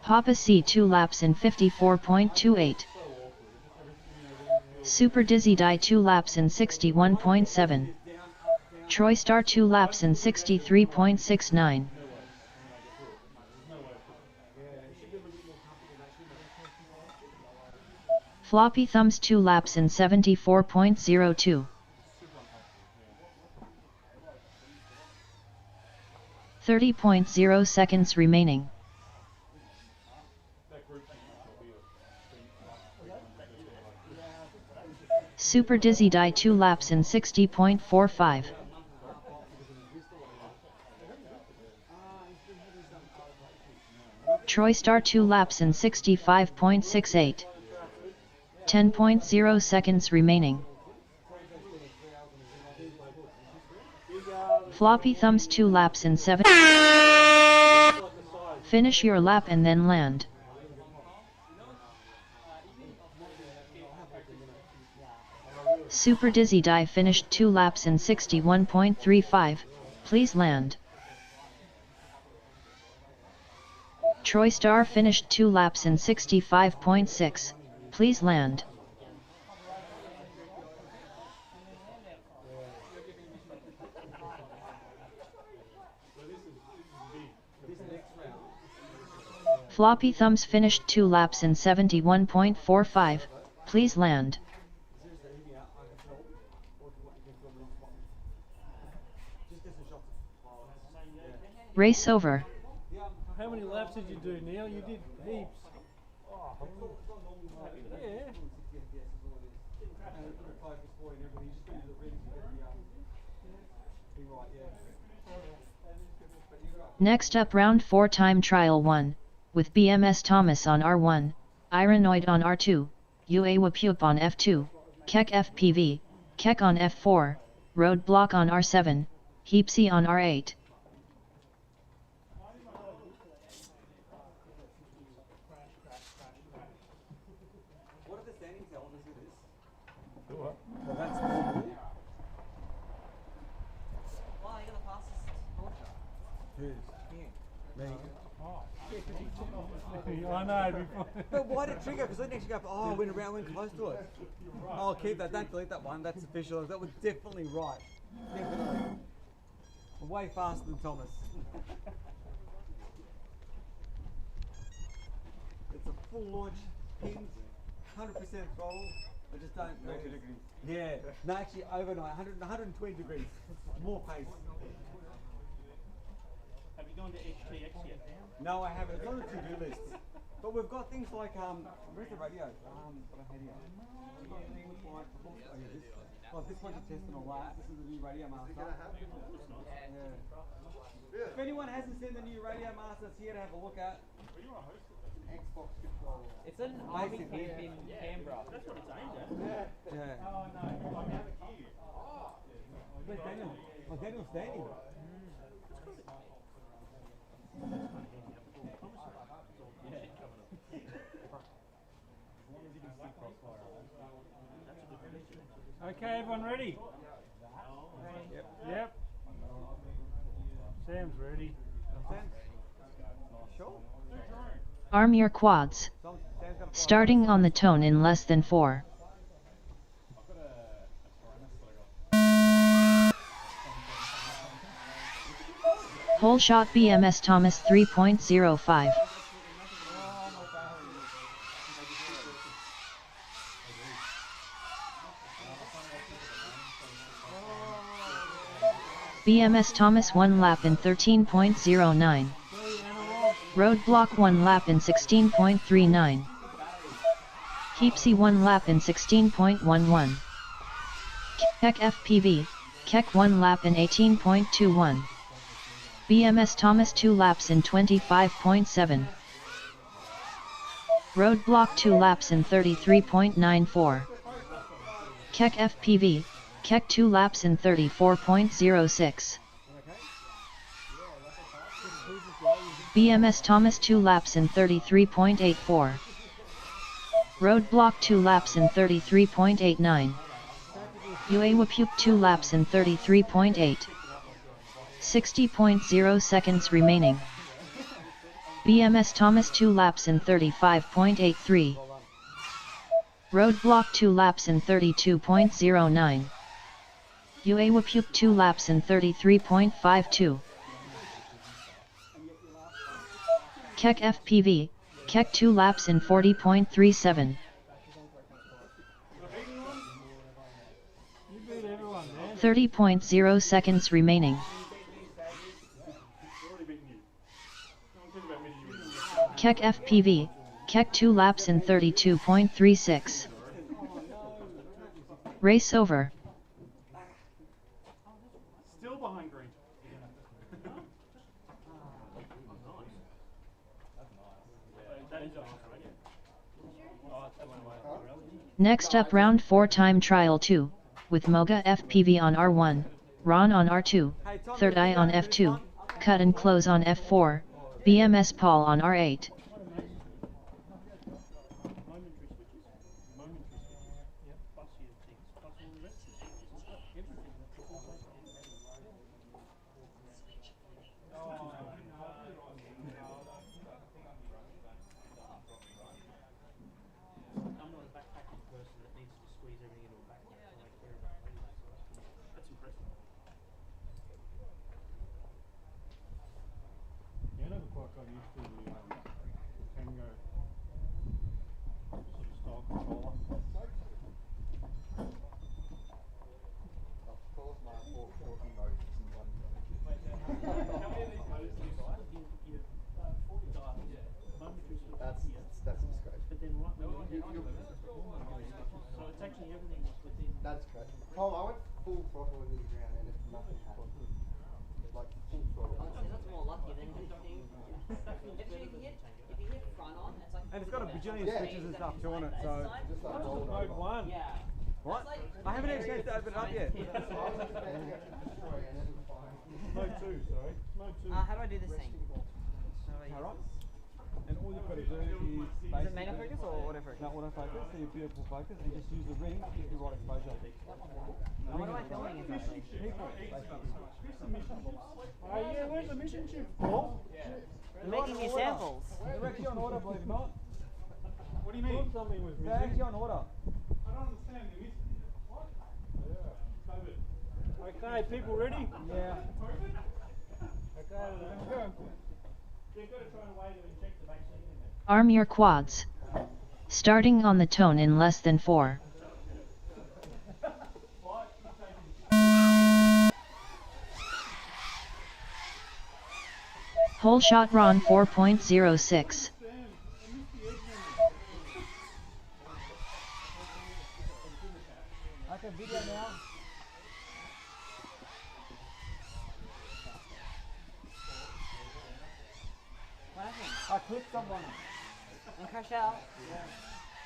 Papa C 2 laps in 54.28. Super Dizzy Die 2 laps in 61.7. Troy Star 2 laps in 63.69. Floppy Thumbs 2 laps in 74.02. 30.0 seconds remaining. Super Dizzy Die 2 laps in 60.45. Troy Star 2 laps in 65.68. 10.0 seconds remaining. Floppy Thumbs 2 laps in 7. Finish your lap and then land. Super Dizzy Die finished 2 laps in 61.35, please land. Troy Star finished 2 laps in 65.6, please land. Floppy Thumbs finished 2 laps in 71.45, please land. Race over. How many laps did you do, Neil? You did heaps. Oh, yeah. Next up, round 4 time trial 1, with BMS Thomas on R1, Ironoid on R2, Uawapup on F2, Keck FPV, Keck on F4, Roadblock on R7, Heapsy on R8. What are the standings? I want to see this. So that's normal. Wow, you're the fastest ultra. Who's? Me. I know. Before. But why did it trigger? Because I didn't actually go, oh, I went around, went close to it. I'll keep that. Don't delete that one. That's official. That was definitely right. Definitely. Way faster than Thomas. It's a full launch, pins, 100% throttle. I just don't. 90 degrees. Yeah. No, actually overnight, 120 degrees. More pace. Have you gone to HTX yet? No, I haven't. It's on the to-do list. But we've got things like, where's the radio? What I had here. We've got things like, this one's a test and all that. This is the new Radio Master. Yeah. If anyone hasn't seen the new Radio Master, it's here to have a look at. Xbox controller. It's an army camp in Canberra. That's what it's aimed at. Yeah. Oh no. Where's Daniel? Oh, Daniel's standing. Okay, everyone ready? Yep. Sam's ready. Sure. Arm your quads. Starting on the tone in less than 4. Whole shot BMS Thomas 3.05. BMS Thomas 1 lap in 13.09. Roadblock 1 lap in 16.39. Heapsy 1 lap in 16.11. Keck FPV, Keck 1 lap in 18.21. BMS Thomas 2 laps in 25.7. Roadblock 2 laps in 33.94. Keck FPV, Keck 2 laps in 34.06. BMS Thomas 2 laps in 33.84. Roadblock 2 laps in 33.89. UA Wapuk 2 laps in 33.8. 60.0 seconds remaining. BMS Thomas 2 laps in 35.83. Roadblock 2 laps in 32.09. UA Wapuk 2 laps in 33.52. Keck FPV, Keck 2 laps in 40.37. 30.0 seconds remaining. Keck FPV, Keck 2 laps in 32.36. Race over. Still behind green. Next up round 4 time trial 2, with Moga FPV on R1, Ron on R2, Third Eye on F2, Cut and Close on F4, BMS Paul on R8. Yeah, I never quite got used to the Tango sort of style controller. That's a disgrace. But then right when so it's actually everything within. That's great. Tom, I went full throttle into the ground and it's nothing happened. Like full throttle. Honestly, that's more lucky than anything. If you hit front on, it's like. And it's got a bajillion switches and stuff too on it, so. Just like rolled Mode over. 1. Yeah. What? I haven't had a chance to open it up yet. Mode 2, sorry. Mode 2. How do I do this thing? Alright. And all you've got to do is Is it main focus or autofocus? no autofocus, so your beautiful focus, and just use the ring to get the right exposure. What am I filming exactly? People, basically. Yeah, where's the mission chip, Paul? I'm making new samples. They're actually on order, believe it or not. What do you mean? Something was They're missing. actually on order. I don't understand. You missed what? Yeah. COVID. Okay, people ready? Yeah. Okay, let's go. They've got to try and way to inject the vaccine in there. Arm your quads. Starting on the tone in less than 4. Whole shot Ron 4.06. Okay, video now. What happened? I clipped someone. And crash out? Yeah.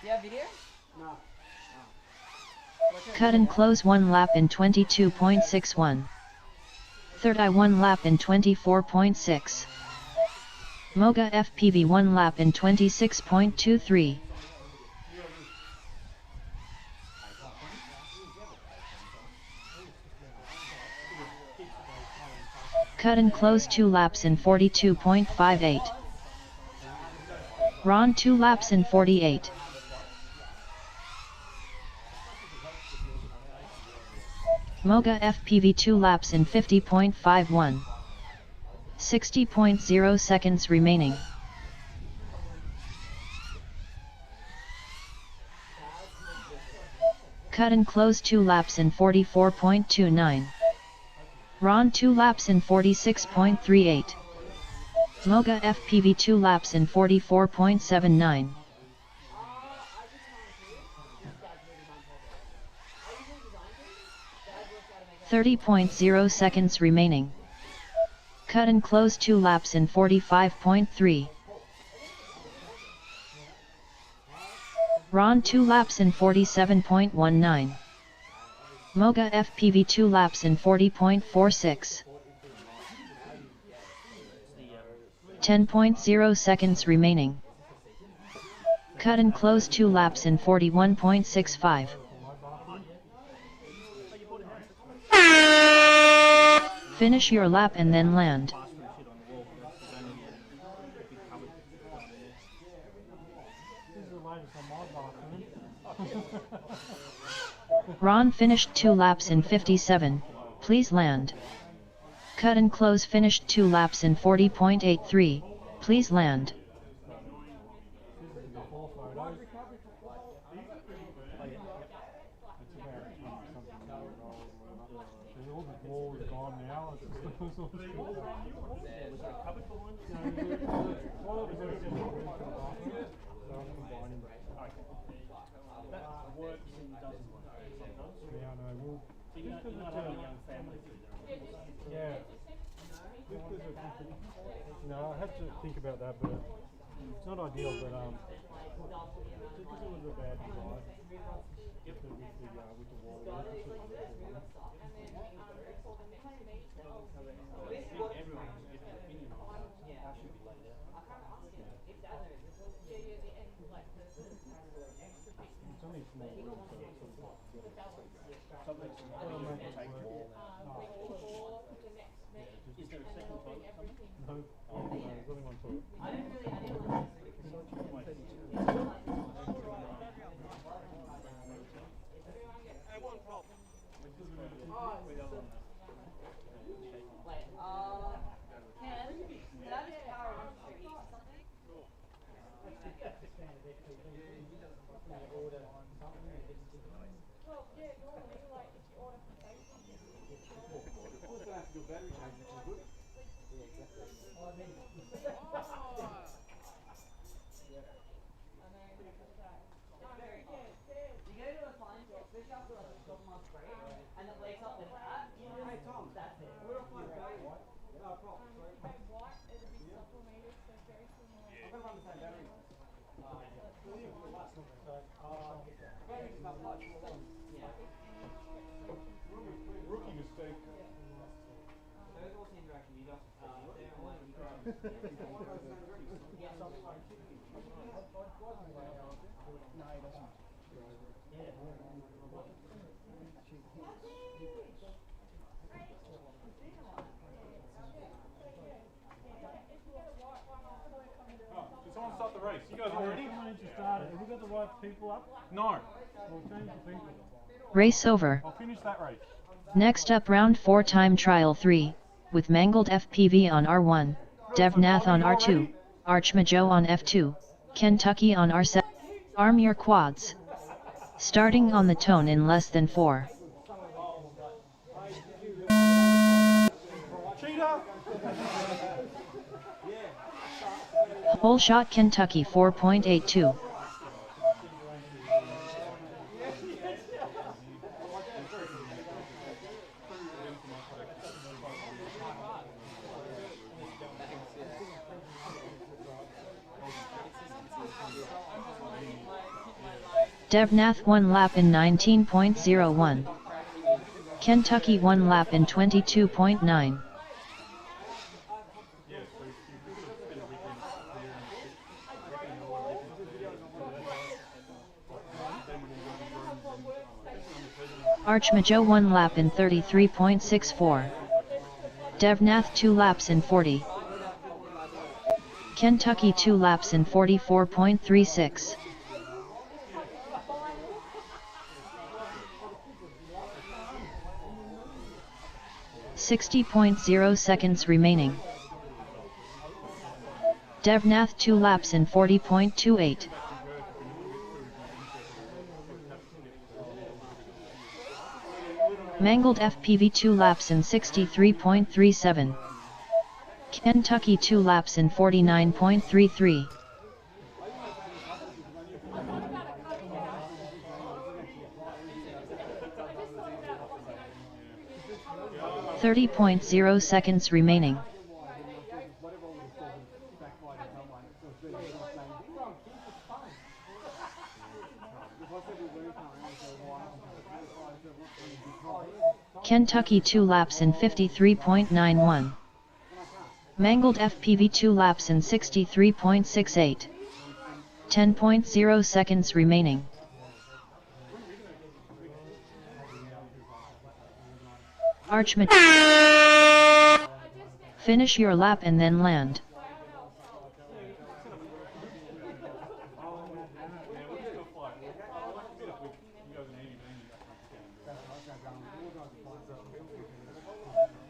Do you have video? No. Cut and Close 1 lap in 22.61. Third Eye 1 lap in 24.6. Moga FPV 1 lap in 26.23. Cut and Close 2 laps in 42.58. Ron 2 laps in 48. Moga FPV 2 laps in 50.51. 60.0 seconds remaining. Cut and Close 2 laps in 44.29. Ron 2 laps in 46.38. Moga FPV 2 laps in 44.79. 30.0 seconds remaining. Cut and Close 2 laps in 45.3. Ron 2 laps in 47.19. Moga FPV 2 laps in 40.46. 10.0 seconds remaining. Cut and close 2 laps in 41.65. Finish your lap and then land. Ron finished 2 laps in 57, please land. Cut and close finished 2 laps in 40.83, please land. No, I had to think about that, but it's not ideal, but because it was a bad design with the wall. It's only a small room, so Is there a second toilet coming? no, there's only one toilet. Rookie mistake. Did someone start the race? You guys all ready? Have we got the right people up? No. We'll change the people. Race over. I'll finish that race. Next up round 4 time trial 3, with Mangled FPV on R1, Devnath on R2, Archmajo on F2, Kentucky on R7. Arm your quads. Starting on the tone in less than 4. Cheetah! Whole shot Kentucky 4.82. Devnath 1 lap in 19.01. Kentucky 1 lap in 22.9. Archmajo 1 lap in 33.64. Devnath 2 laps in 40. Kentucky 2 laps in 44.36. 60.0 seconds remaining. Devnath 2 laps in 40.28. Mangled FPV 2 laps in 63.37. Kentucky 2 laps in 49.33. 30.0 seconds remaining. Kentucky 2 laps in 53.91. Mangled FPV 2 laps in 63.68. 10.0 seconds remaining. Archman. Finish your lap and then land.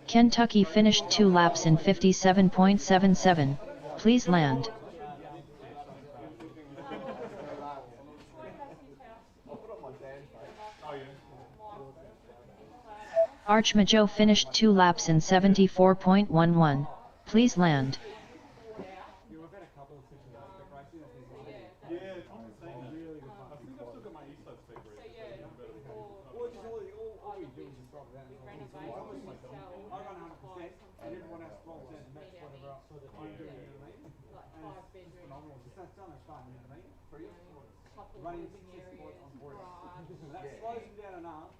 Kentucky finished 2 laps in 57.77. Please land. Archmajo finished 2 laps in 74.11. Please land. Running 6 points on board. That slows you down enough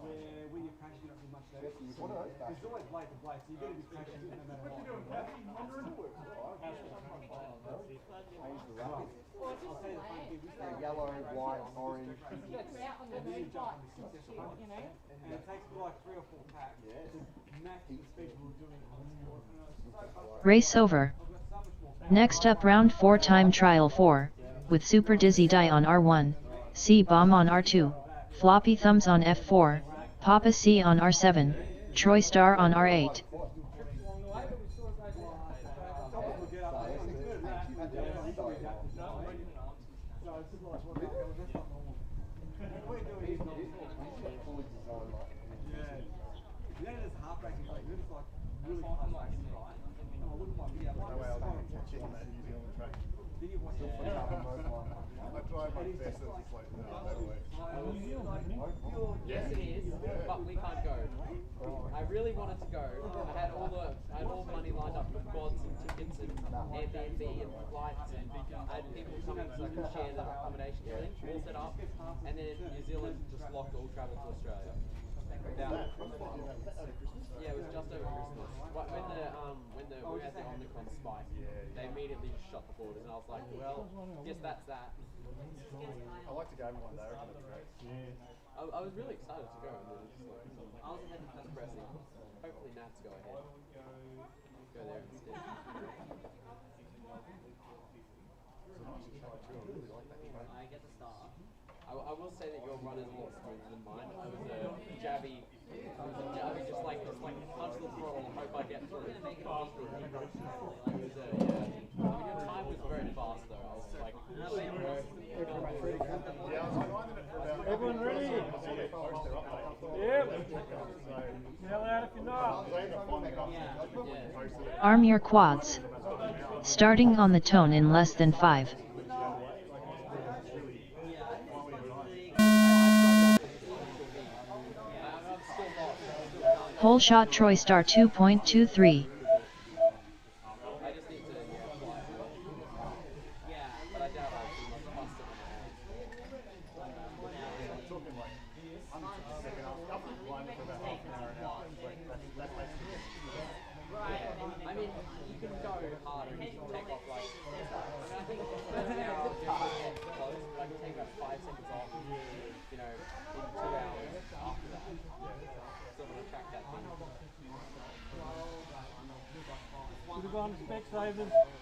where when you're crashing you don't do much damage. There's always blade to blade, so you're going to be crashing no matter what. I'll tell you the funny thing, we start yellow, white, orange. and then you jump on the successful one. And it takes like 3 or 4 packs to match the speed we were doing on the Race over. Next up round 4 time trial 4, with Super Dizzy Die on R1, C-Bomb on R2, Floppy Thumbs on F4, Papa C on R7, Troy Star on R8. Yes, it is, but we can't go. I really wanted to go. I had all money lined up for quads and tickets and Airbnb and flights, and I had people coming so I could share the accommodation and everything, all set up. And then New Zealand just locked all travel to Australia. Yeah, it was just over Christmas. When we had the Omicron spike, they immediately just shut the borders, and I was like, well, guess that's that. I'd like to go one day. I reckon it'd be great. I was really excited to go, and then it's just like, I was ahead of depressing. Hopefully Nats go ahead. Go there instead. I get the star. I will say that your run is a lot smoother than mine. I was a jabby, just like punch the throttle and hope I get through it. Your time was very fast though. I was like, Everyone ready? Yep. Yell out if you know. Arm your quads. Starting on the tone in less than 5. Whole shot Troy Star 2.23. I mean, you can go hard and you can take off like, I think now close, but I can take about 5 seconds off, you know, in 2 hours after that. So I'm going to track that thing.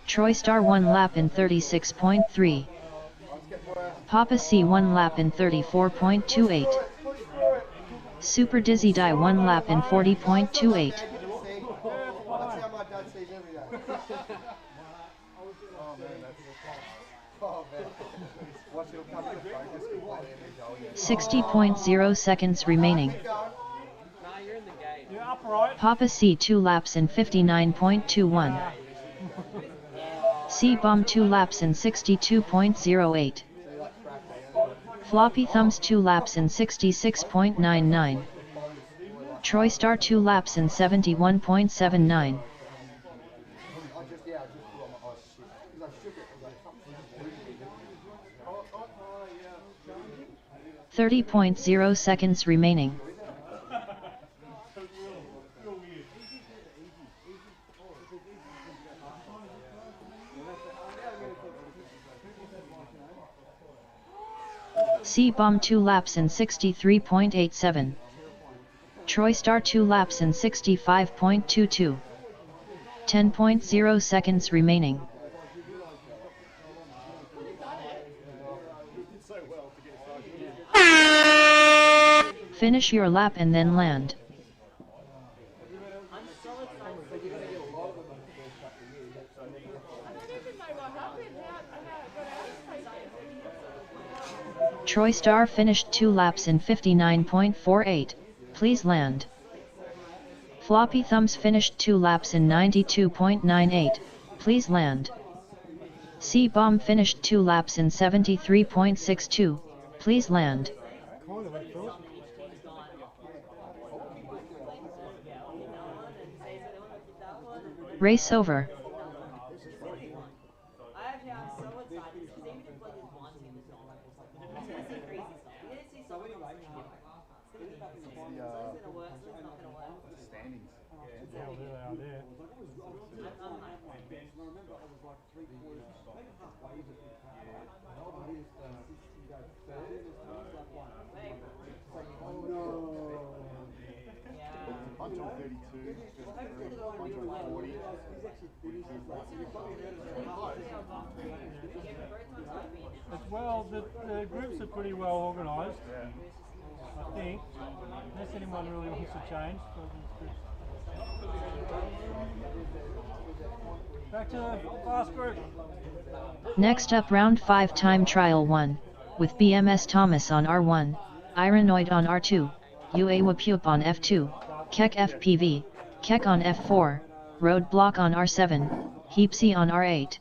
Troy Star 1 lap in 36.3. Papa C 1 lap in 34.28. Super Dizzy Die 1 lap in 40.28. That's how my dad sees every day. Oh man. Watch it'll come to focus. 60.0 seconds remaining. Nah, you're in the game. You're upright. Papa C 2 laps in 59.21. C-Bomb 2 laps in 62.08. Floppy Thumbs 2 laps in 66.99. Troy Star 2 laps in 71.79. 30.0 seconds remaining. C-Bomb 2 laps in 63.87. Troy Star 2 laps in 65.22. 10.0 seconds remaining. Finish your lap and then land. Troy Star finished 2 laps in 59.48. Please land. Floppy Thumbs finished 2 laps in 92.98. Please land. C-Bomb finished 2 laps in 73.62. Please land. Race over. Well, the groups are pretty well organised, I think, unless anyone really wants to change. Back to the fast group. Next up, round 5 time trial 1, with BMS Thomas on R1, Ironoid on R2, UA Wapup on F2, Keck FPV, Keck on F4, Roadblock on R7, Heapsy on R8.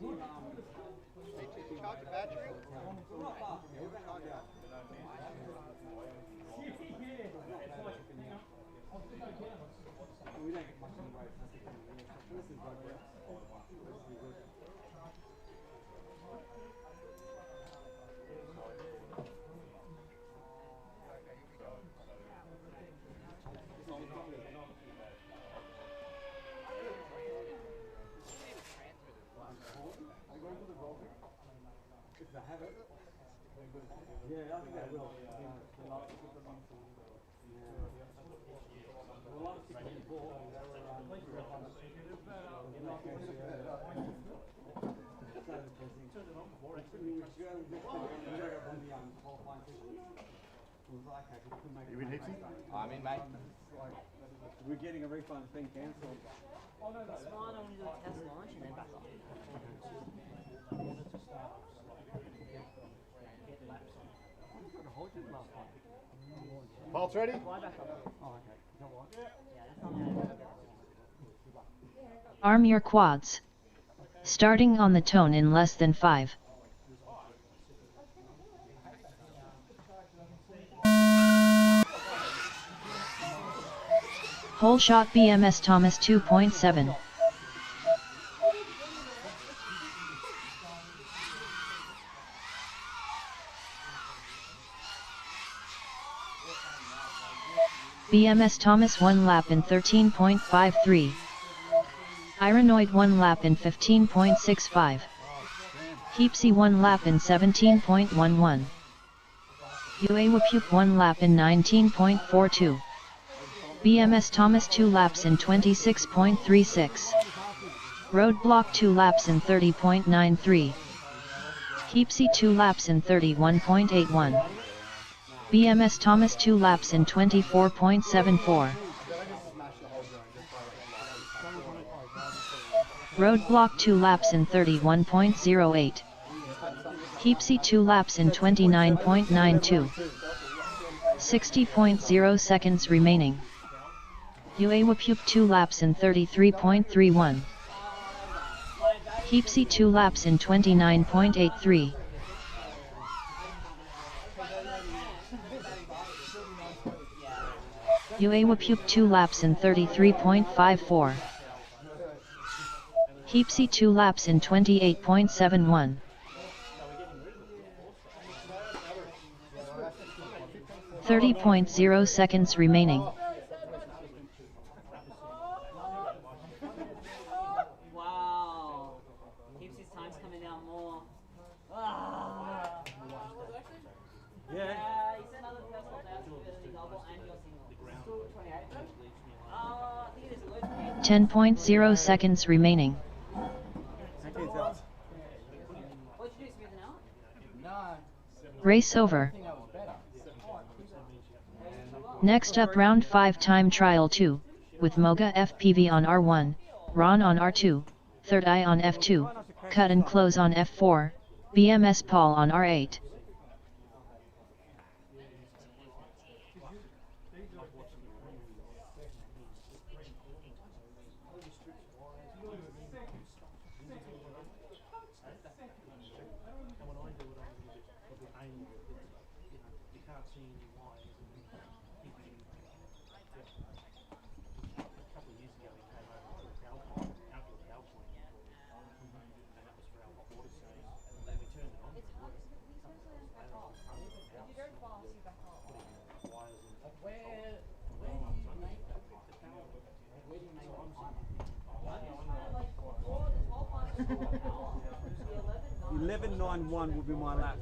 You in, Heapsy? I'm in, mate. We're getting a refund, it's been cancelled. Oh no, that's fine. I'm going to do a test launch and then back off. Bolts ready? Fly back up. Oh, okay. You know what? Yeah, that's not bad. Arm your quads. Starting on the tone in less than 5. Whole shot BMS Thomas 2.7. BMS Thomas 1 lap in 13.53. Ironoid 1 lap in 15.65. Heapsy 1 lap in 17.11. UA Wapup 1 lap in 19.42. BMS Thomas 2 laps in 26.36. Roadblock 2 laps in 30.93. Heapsy 2 laps in 31.81. BMS Thomas 2 laps in 24.74. Roadblock 2 laps in 31.08. Heapsy 2 laps in 29.92. 60.0 seconds remaining. UA Wapup 2 laps in 33.31. Heapsy 2 laps in 29.83. UA Wapup 2 laps in 33.54. Heapsy 2 laps in 28.71. 30.0 seconds remaining. Wow. Heapsy's time's coming down more. Ah. Yeah. 10.0 seconds remaining. Race over. Next up round 5 time trial 2, with Moga FPV on R1, Ron on R2, Third Eye on F2, Cut and Close on F4, BMS Paul on R8. .1191 will be my lap.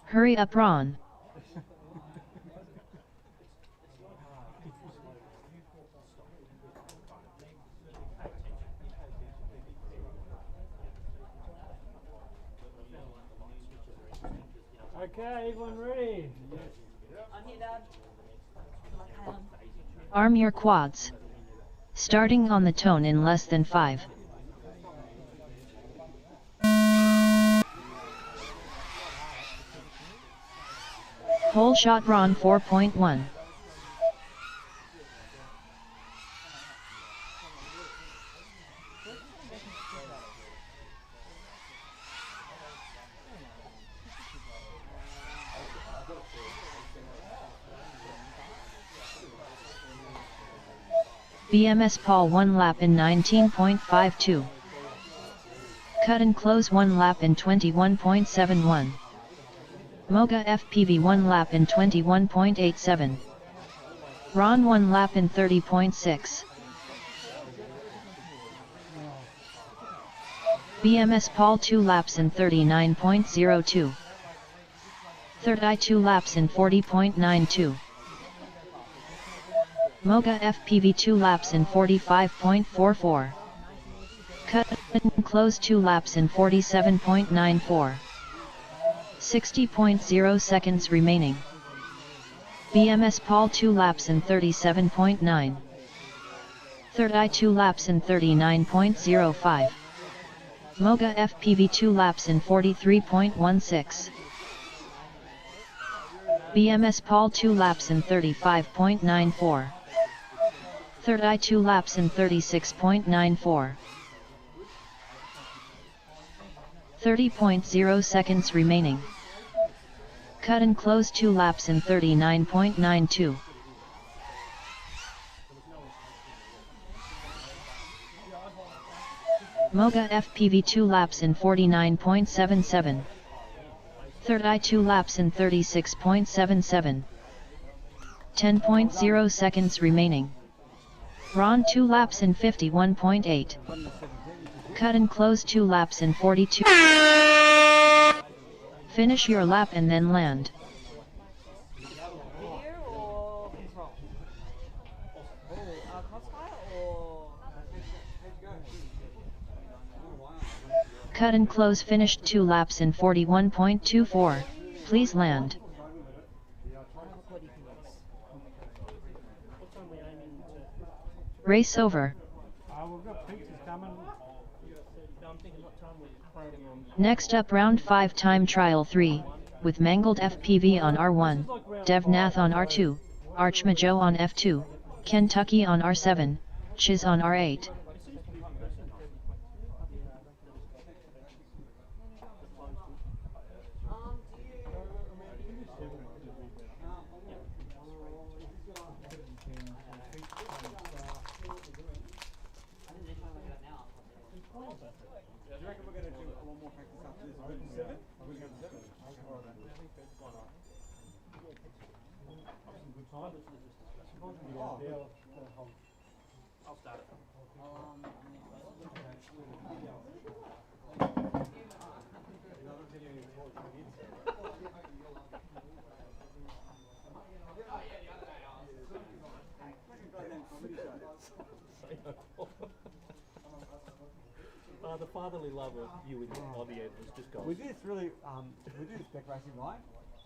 Hurry up, Ron. Okay, everyone ready? I'm here, Dad. Arm your quads. Starting on the tone in less than 5. Whole shot Ron 4.1. BMS Paul 1 lap in 19.52. Cut and Close 1 lap in 21.71. Moga FPV 1 lap in 21.87. Ron 1 lap in 30.6. BMS Paul 2 laps in 39.02. Third Eye 2 laps in 40.92. Moga FPV 2 laps in 45.44. Cut and Close 2 laps in 47.94. 60.0 seconds remaining. BMS Paul 2 laps in 37.9. Third Eye 2 laps in 39.05. Moga FPV 2 laps in 43.16. BMS Paul 2 laps in 35.94. Third Eye 2 laps in 36.94. 30.0 seconds remaining. Cut and Close 2 laps in 39.92. Moga FPV 2 laps in 49.77. Third Eye 2 laps in 36.77. 10.0 seconds remaining. Ron 2 laps in 51.8. Cut and Close 2 laps in 42. Finish your lap and then land. Video or control? Crossfire or... Cut and Close finished 2 laps in 41.24. Please land. Race over. We've got pizzas coming. Next up round 5 time trial 3, with Mangled FPV on R1, Dev Nath on R2, Archmajo on F2, Kentucky on R7, Chiz on R8. Do you reckon we're going to do a lot more practice after this? We're going to do 7? We're going to go to 7? I'll start it. The fatherly love of you and your audience just goes. We do this really, we do this spec racing, right?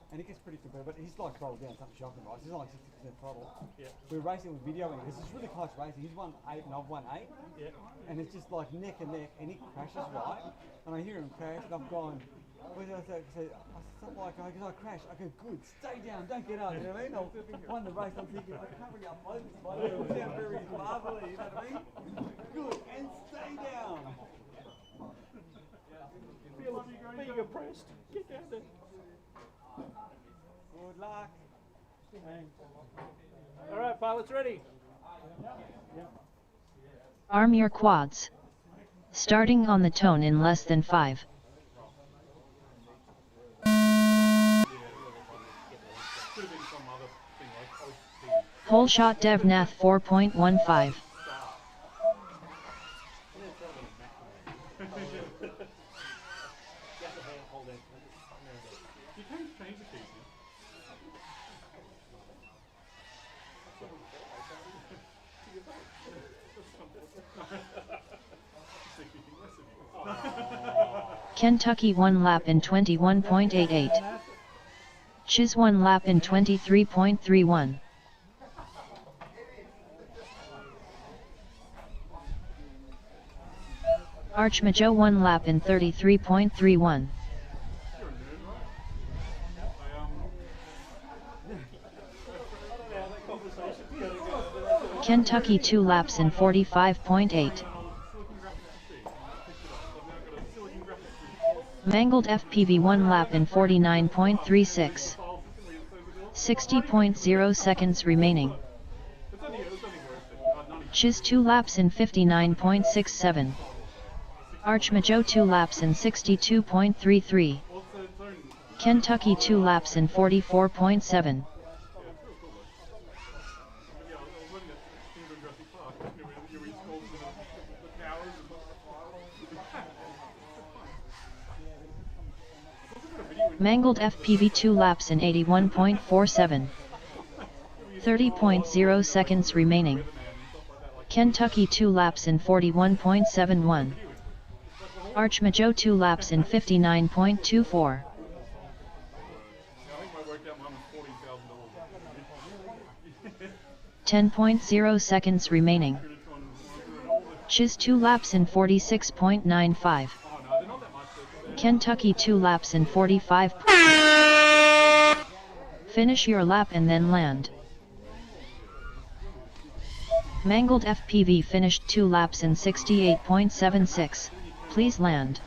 And it gets pretty competitive, but he's like throttled down, something shocking, right? He's on like 60% throttle. Yeah. We're racing with videoing this. It's really close racing. He's won 8 and I've won 8. Yeah. And it's just like neck and neck, and he crashes, right? And I hear him crash, and I'm going, what did I say? Something like, I crash. I go, good, stay down, don't get up. You know what I mean? I won the race. I'm thinking, I can't really upload this, but it will sound very marvelly. You know what I mean? Good, and stay down. Being oppressed. Get down there. Good luck. All right, pilots ready. Arm your quads. Starting on the tone in less than 5. Whole shot DevNath 4.15. Kentucky 1 lap in 21.88. Chiz 1 lap in 23.31. Archmajo 1 lap in 33.31. Kentucky 2 laps in 45.8. Mangled FPV 1 lap in 49.36. 60.0 seconds remaining. Chiz 2 laps in 59.67. Archmajo 2 laps in 62.33. Kentucky 2 laps in 44.7. Mangled FPV 2 laps in 81.47. 30.0 seconds remaining. Kentucky 2 laps in 41.71. Archmajo 2 laps in 59.24. 10.0 seconds remaining. Chiz 2 laps in 46.95. Kentucky 2 laps in 45. Finish your lap and then land. Mangled FPV finished 2 laps in 68.76. Please land.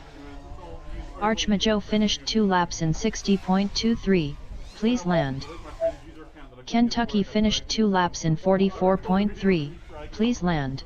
Archmajo finished 2 laps in 60.23. Please land. Kentucky finished 2 laps in 44.3. Please land.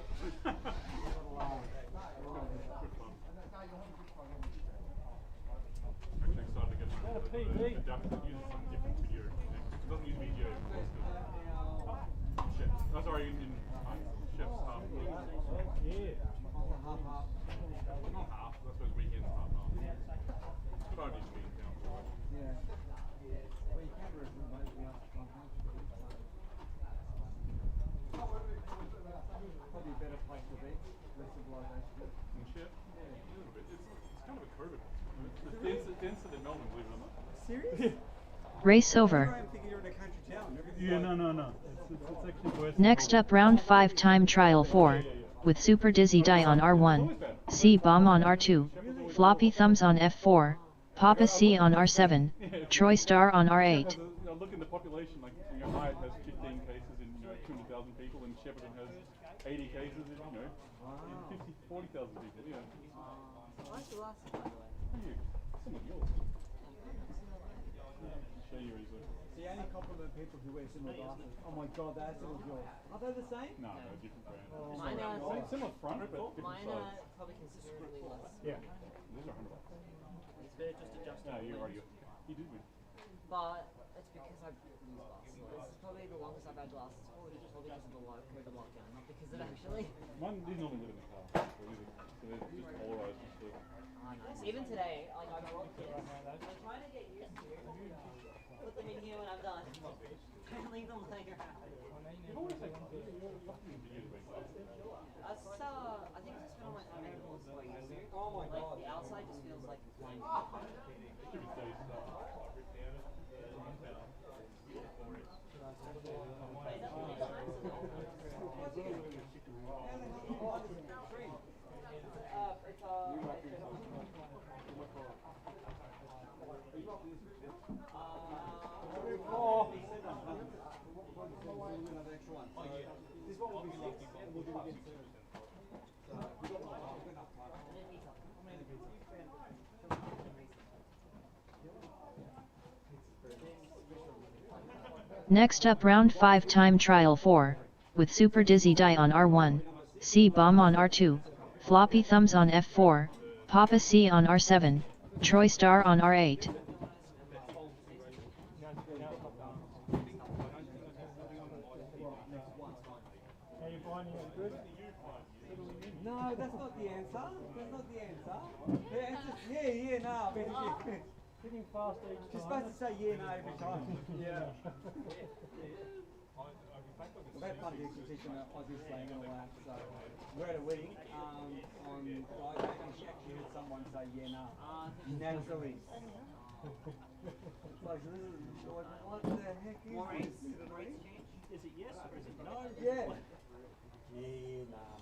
Race over. Yeah, no. It's actually worse. Next up round 5 time trial 4, with Super Dizzy Die on R1, C-Bomb on R2, Floppy Thumbs on F4, Papa C on R7, Troy Star on R8. Look in the population, like Hyatt has 15 cases in 200,000 people. people, and Shepparton has 80 cases, you know, 50, 40,000 people, yeah. What's the last one, by the way? Thank you. Someone yours. I'll show you easily. See, only compliment people who wear similar glasses. Oh my god, that's all yours. Are they the same? No, no, different brand. Mine are Similar front, but different mine size. are probably considerably less. Yeah. These are $100. It's better just adjust No, you're right. You did win. But it's because I lose glasses. This is probably the longest I've had glasses for, which is probably because of the COVID lockdown, not because of actually. Mine didn't normally live in the car. So they're just polarized and stuff. Oh, nice. Even today, like I brought kids. I'm trying to get used to it. Put them in here when I'm done. And leave them laying around. You've always had glasses. I think it's just been on my phone more so I used to. Oh my god. The outside just feels like plain. Next up round 5 time trial 4, with Super Dizzy Die on R1, C Bomb on R2, Floppy Thumbs on F4, Papa C on R7, Troy Star on R8. No, that's not the answer. That's not the answer. The answer's yeah, no. Hitting fast each time. You're supposed to say yeah, no every time. Yeah. We've had fun doing competition at Aussie slang and all that. So we're at a wedding on Friday, and she actually heard someone say yeah, no. Naturally. Like, what the heck is this? Is it yes or is it no? Yeah. Yeah, nah.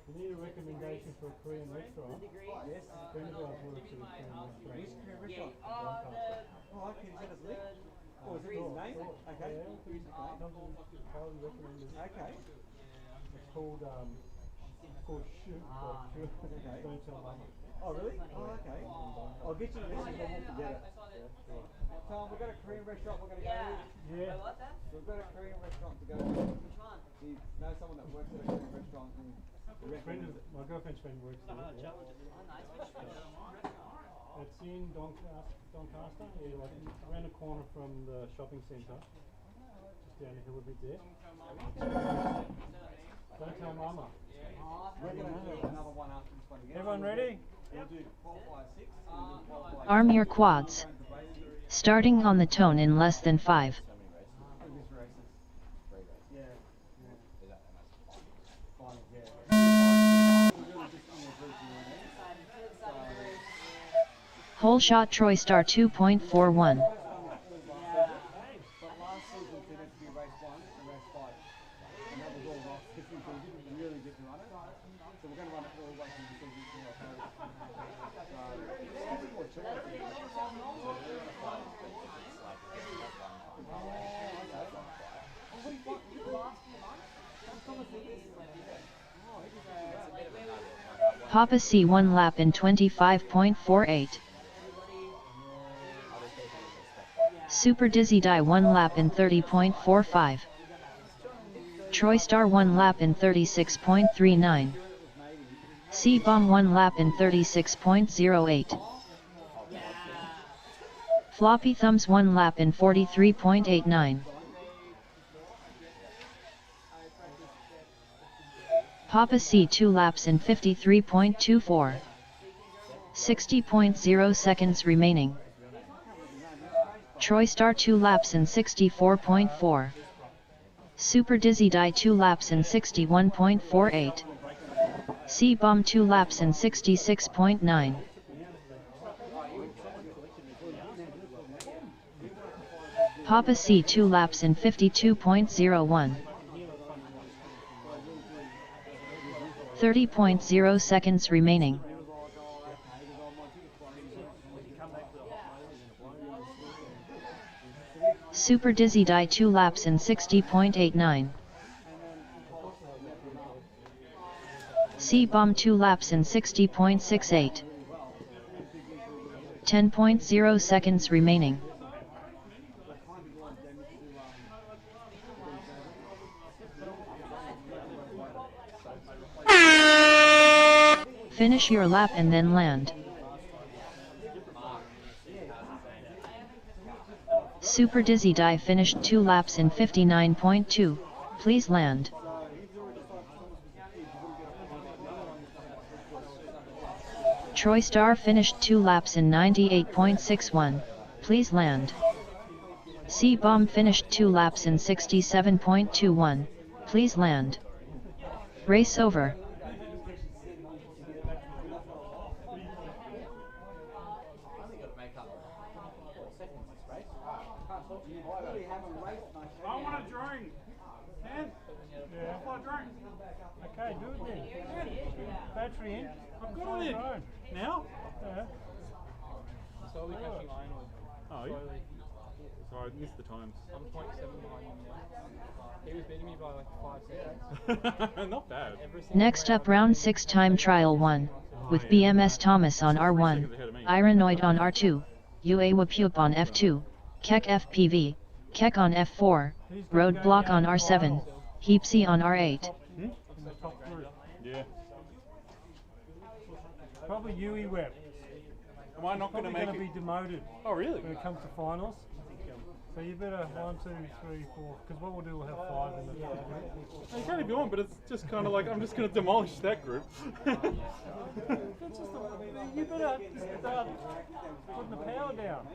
You need a recommendation for a Korean restaurant. Yes. Friend of ours works at a Korean restaurant. Oh, okay, is that a link? Oh, is it his name? Okay. Highly recommended. Okay. It's called Shoot. Okay. Don't tell mama. Oh, really? Oh, okay. I'll get you the message and we'll forget it. Tom, we've got a Korean restaurant we're going to go to. Yeah. We've got a Korean restaurant to go to. Which one? We know someone that works at a Korean restaurant and My girlfriend's friend works there. Yeah. Oh, nice. Which restaurant? It's in Doncaster, yeah, like around the corner from the shopping centre. Just down the hill a bit there. Don't tell mama. we're going to do another one after this one again. Everyone ready? We'll do qualifier 6 and then qualifier Arm your quads. Starting on the tone in less than 5. Whole shot Troy Star 2.41. Papa C 1 lap in 25.48. Super Dizzy Die 1 lap in 30.45. Troy Star 1 lap in 36.39. C Bomb 1 lap in 36.08. Floppy Thumbs 1 lap in 43.89. Papa C 2 laps in 53.24. 60.0 seconds remaining. Troy Star 2 laps in 64.4. Super Dizzy Die 2 laps in 61.48. C Bomb 2 laps in 66.9. Papa C 2 laps in 52.01. 30.0 seconds remaining. Super Dizzy Die 2 laps in 60.89. C-Bomb 2 laps in 60.68. 10.0 seconds remaining. Finish your lap and then land. Super Dizzy Die finished 2 laps in 59.2, please land. Troy Star finished 2 laps in 98.61, please land. C-Bomb finished 2 laps in 67.21, please land. Race over. I want a drink. Ken? Yeah. I want a drink. Okay, do it then. Battery in. I've got it in. Now? Yeah. Slowly catching iron on. Oh, yeah. Sorry, I missed the times. I'm 0.7 behind him now. He was beating me by like 5 seconds. Not bad. Next up round 6 time trial 1, with BMS Thomas on R1, Ironoid on R2, UA Wapup on F2, Kek FPV, Kek on F4, Roadblock on R7, Heapsy on R8. Yeah. Probably UE Web. Am I not going to make it? Be demoted. Oh, really? When it comes to finals. So you better 1, 2, 3, 4. Because what we'll do, we'll have 5 in the group. You can if you want, but it's just kind of like I'm just going to demolish that group. You better start putting the power down.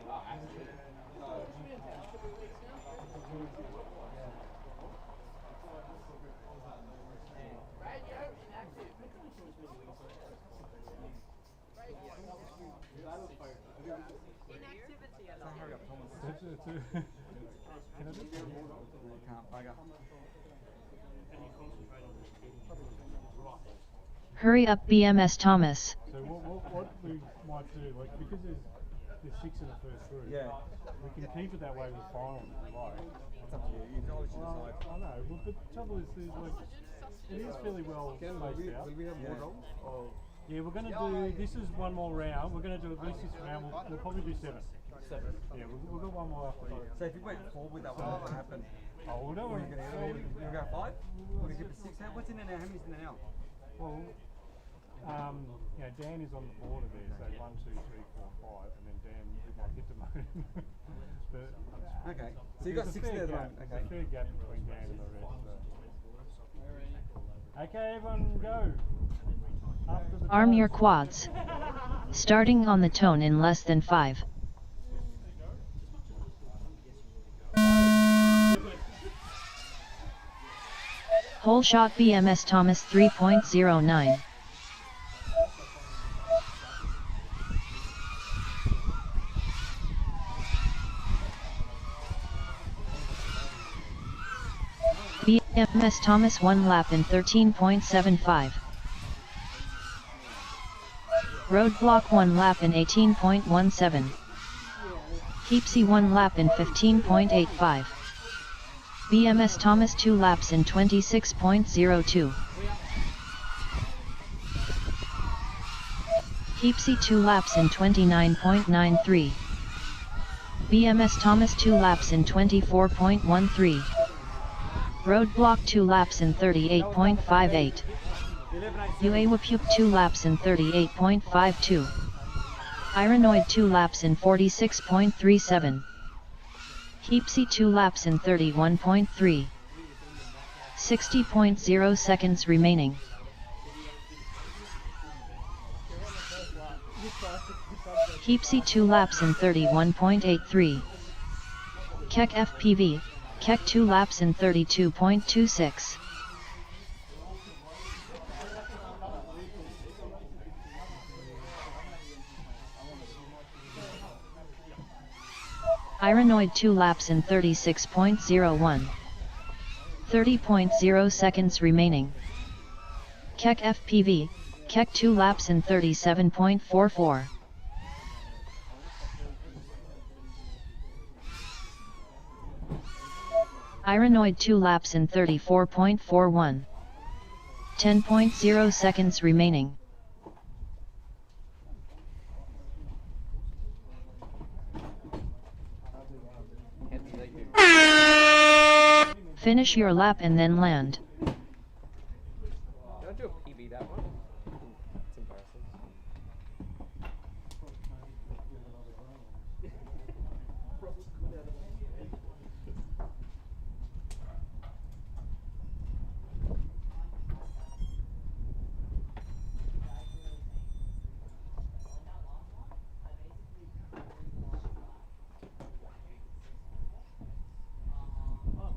Hurry up BMS Thomas. So what we might do, like because there's 6 in the first group, Yeah. we can keep it that way with finals if you like. It's up to you. You always decide. I know, but the trouble is, like, it is fairly well spaced out. Will we have more rolls? Or Yeah, we're going to do, this is one more round, we're going to do at least this round, we'll probably do 7. Yeah, we'll go one more after that. so if you went 4 with that one, what would happen? Oh, we don't Are want you going to go 5? Or we keep it 6? What's in there now? How many's in there now? Well, you know, Dan is on the border there, so 1, 2, 3, 4, 5, and then Dan might get demoted. But Okay. So you got 6 there at the moment. There's a fair gap between Dan and the rest. So. Okay, everyone go. Arm your quads. Starting on the tone in less than 5. Whole shot BMS Thomas 3.09. BMS Thomas 1 lap in 13.75. Roadblock 1 lap in 18.17. Heapsy 1 lap in 15.85. BMS Thomas 2 laps in 26.02. Heapsy 2 laps in 29.93. BMS Thomas 2 laps in 24.13. Roadblock 2 laps in 38.58. UA Wapup 2 laps in 38.52. Ironoid 2 laps in 46.37. Heapsy 2 laps in 31.3. 60.0 seconds remaining. Heapsy 2 laps in 31.83. Kek FPV, Kek 2 laps in 32.26. Ironoid 2 laps in 36.01. 30.0 seconds remaining. Kek FPV, Kek 2 laps in 37.44. Ironoid 2 laps in 34.41. 10.0 seconds remaining. Finish your lap and then land. Did I do a PB that one? That's embarrassing.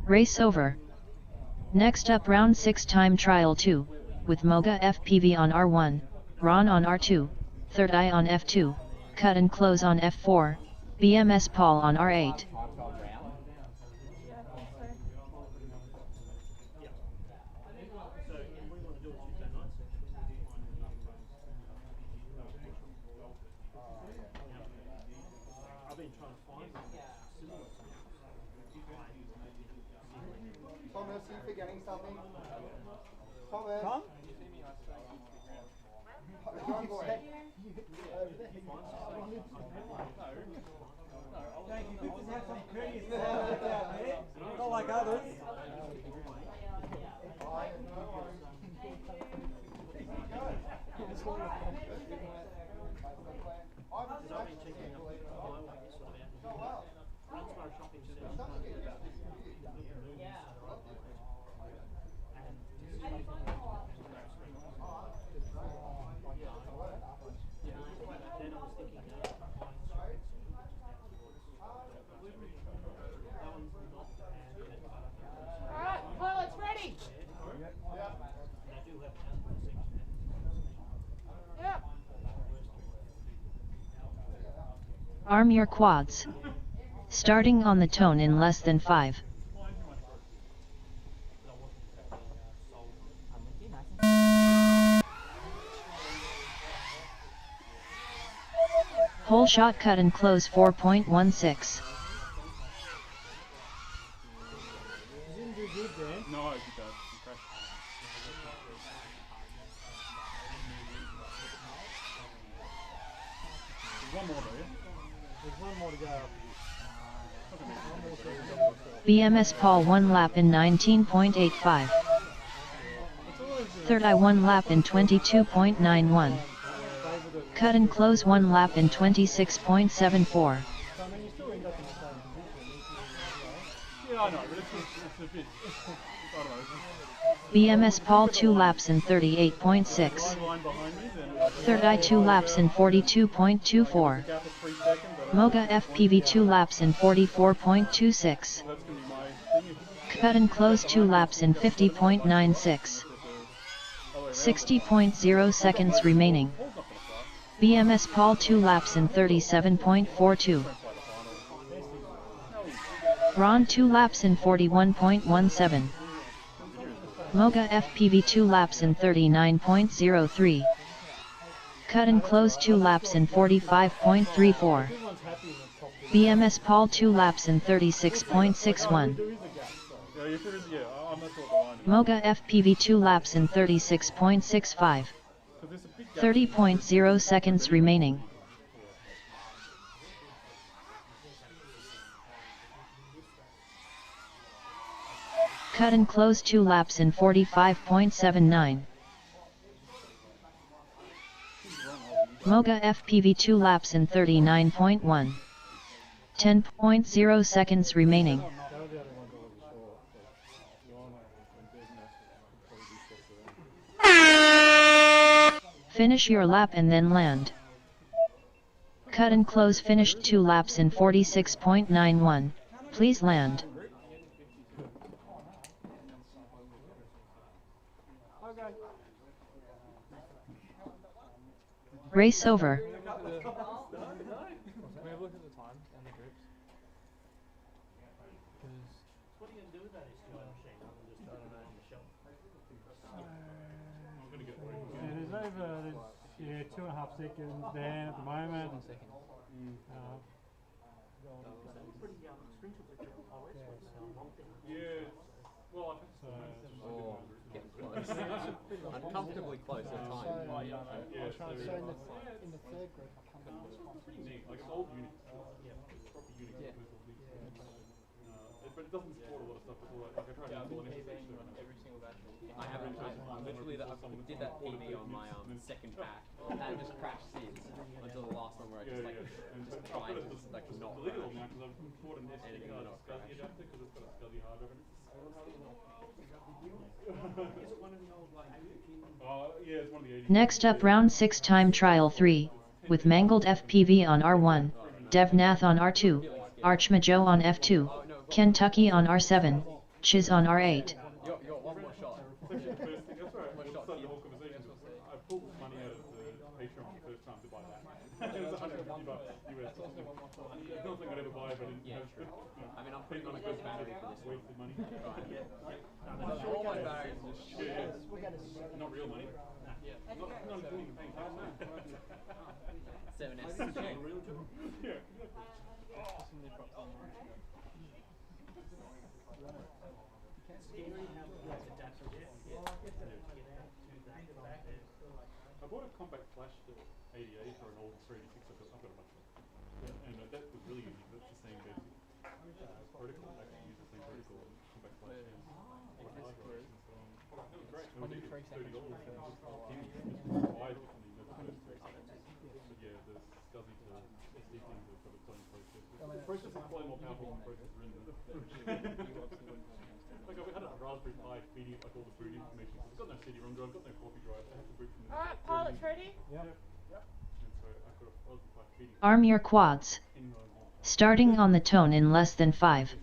Race over. Next up round 6 time trial 2, with Moga FPV on R1, Ron on R2, Third Eye on F2, Cut and Close on F4, BMS Paul on R8. I've been trying to find similar to Thomas, are you forgetting something? Thomas? Tom? John, go ahead. Thank you. Just have some courteous out there. Not like others. Alright, pilots ready? Yep. Arm your quads. Starting on the tone in less than 5. Whole shot cut and close 4.16. No, he does. He crashed. There's one more though, yeah? There's one more to go. BMS Paul 1 lap in 19.85. Third Eye 1 lap in 22.91. Cut and Close 1 lap in 26.74. Yeah, I know, but it's a bit. I don't know. BMS Paul 2 laps in 38.6. Third Eye 2 laps in 42.24. Moga FPV 2 laps in 44.26. Cut and Close 2 laps in 50.96. 60.0 seconds remaining. BMS Paul 2 laps in 37.42. Ron 2 laps in 41.17. Moga FPV 2 laps in 39.03. Cut and Close 2 laps in 45.34. BMS Paul 2 laps in 36.61. Moga FPV 2 laps in 36.65. 30.0 seconds remaining. Cut and Close 2 laps in 45.79. Moga FPV 2 laps in 39.1. 10.0 seconds remaining. Finish your lap and then land. Cut and Close finished 2 laps in 46.91. Please land. Race over. Can we have a look at the time and the grips? What are you going to do with that SQI machine other than just throw it on the shelf? There's over 2.5 seconds down at the moment. Pretty stringent with your OS with lockdown. Yeah. Well, I've Oh, getting close. Uncomfortably close at times. yeah, So in the third group, I can't remember. it's pretty neat. Like it's old Unix. It's proper Unix. Yeah. But it doesn't support a lot of stuff. It's all like I tried to install an SSH. I haven't. I literally did that PB on my second pack, and it just crashed since until the last one where I just just tried to just like not deleted all crash. now because I've bought an SD Anything card will not SCSI crash. adapter because it's got a SCSI hard drive. Is it one of the old like Yeah, it's one of the 80s. Next up, round 6 time trial 3, with Mangled FPV on R1, Devnath on R2, Archmajo on F2, Kentucky on R7, Chiz on R8. You're one more shot. That's right. We'll start the whole conversation. I pulled money out of the Patreon for the first time to buy that. It was $150 US. It's not something I'd ever buy, but Yeah, true. I mean, I'm putting on a good battery for this one. wasted money. All my batteries are just shit. Not real money. Not including the paying cash now. 7S. Yeah. I bought a compact flash to 88 for an old 386. I've got a bunch of them. And that was really easy. That's the same basic protocol. I actually use the same protocol on compact flash now. That was great. It was $30. Buy differently than the first 3 seconds. But yeah, the SCSI to SD things have got its own process. The process is slightly more powerful than the processor in the like I've had a Raspberry Pi feeding like all the boot information. It's got no CD-ROM drive, got no floppy drive. I have to boot from the Alright, pilot's ready? Yep. And so I've got a Raspberry Pi feeding. Arm your quads. Starting on the tone in less than 5.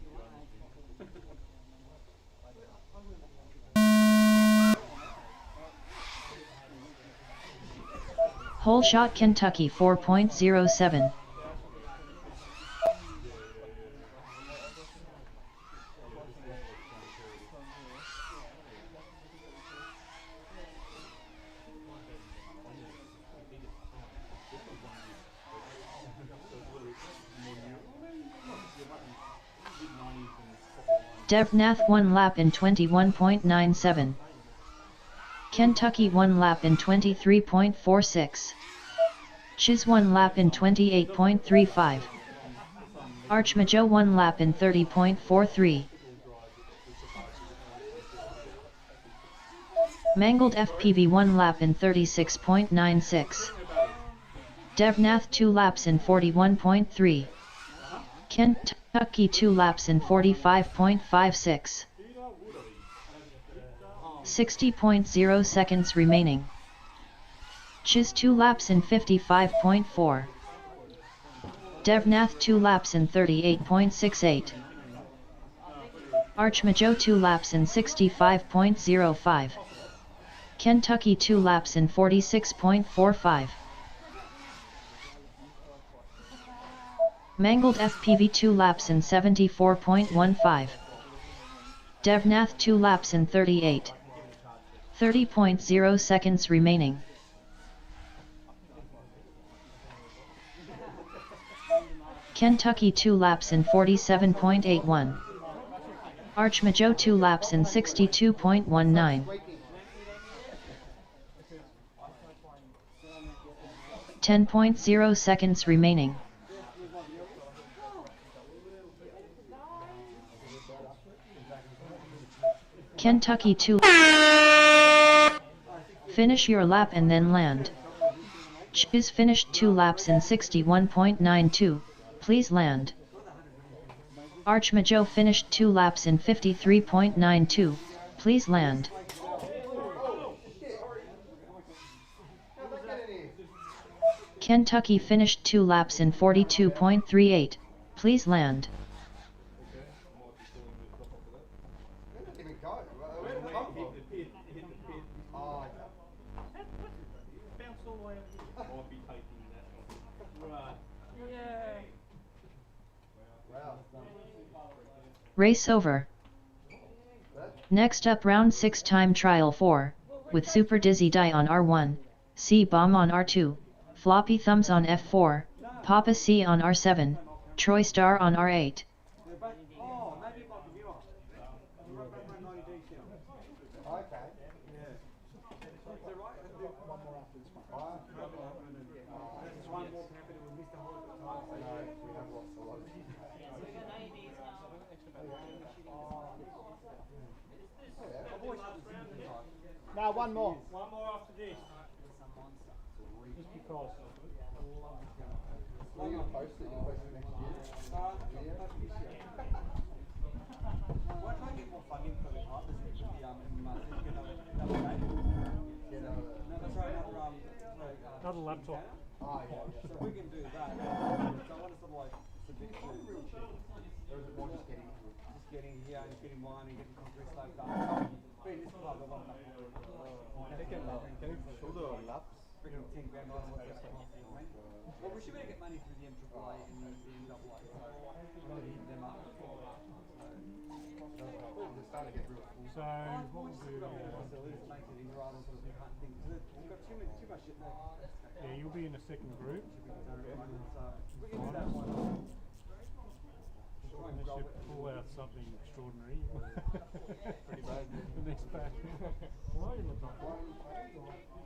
Whole shot Kentucky 4.07. Devnath 1 lap in 21.97. Kentucky 1 lap in 23.46. Chiz 1 lap in 28.35. Archmajo 1 lap in 30.43. Mangled FPV 1 lap in 36.96. Devnath 2 laps in 41.3. Kentucky 2 laps in 45.56. 60.0 seconds remaining. Chiz 2 laps in 55.4. Devnath 2 laps in 38.68. Archmajo 2 laps in 65.05. Kentucky 2 laps in 46.45. Mangled FPV 2 laps in 74.15. Devnath 2 laps in 38. 30.0 seconds remaining. Kentucky 2 laps in 47.81. Archmajo 2 laps in 62.19. 10.0 seconds remaining. Kentucky 2. Finish your lap and then land. Chiz finished 2 laps in 61.92, please land. Archmajo finished 2 laps in 53.92, please land. Kentucky finished 2 laps in 42.38, please land. Race over. Next up, round 6 time trial 4, with Super Dizzy Die on R1, C Bomb on R2, Floppy Thumbs on F4, Papa C on R7, Troy Star on R8. They're both, oh, maybe like a viewer. You run back my 90 Ds now. Okay. Yeah. Is that right? One more after this one. That's one more happening. We missed the whole time. I know, we have lost a lot. No, one more. One more after this. Just because. Are you going to post it? You'll post it next year? Why try and get more funding for the partners with the another day? No, that's right, Another laptop. Oh, yeah. So we can do that. So I want to sort of like submit to Or is it more just getting here? just getting here and getting wine and getting concrete stuff done. Being this club, I want to Shoulder laps? freaking 10 grand on what's that cost, you know what I mean? Well, we should be able to get money through the MAAA and the NAA, so we're going to hit them up. They're starting to get real full. So, what we'll do Facilities makes it easier rather than sort of we can't think. We've got too much shit there. yeah, you'll be in a second group. So we can do that one. Unless you pull out something extraordinary. Pretty bad. The next batch. Why are you looking like that?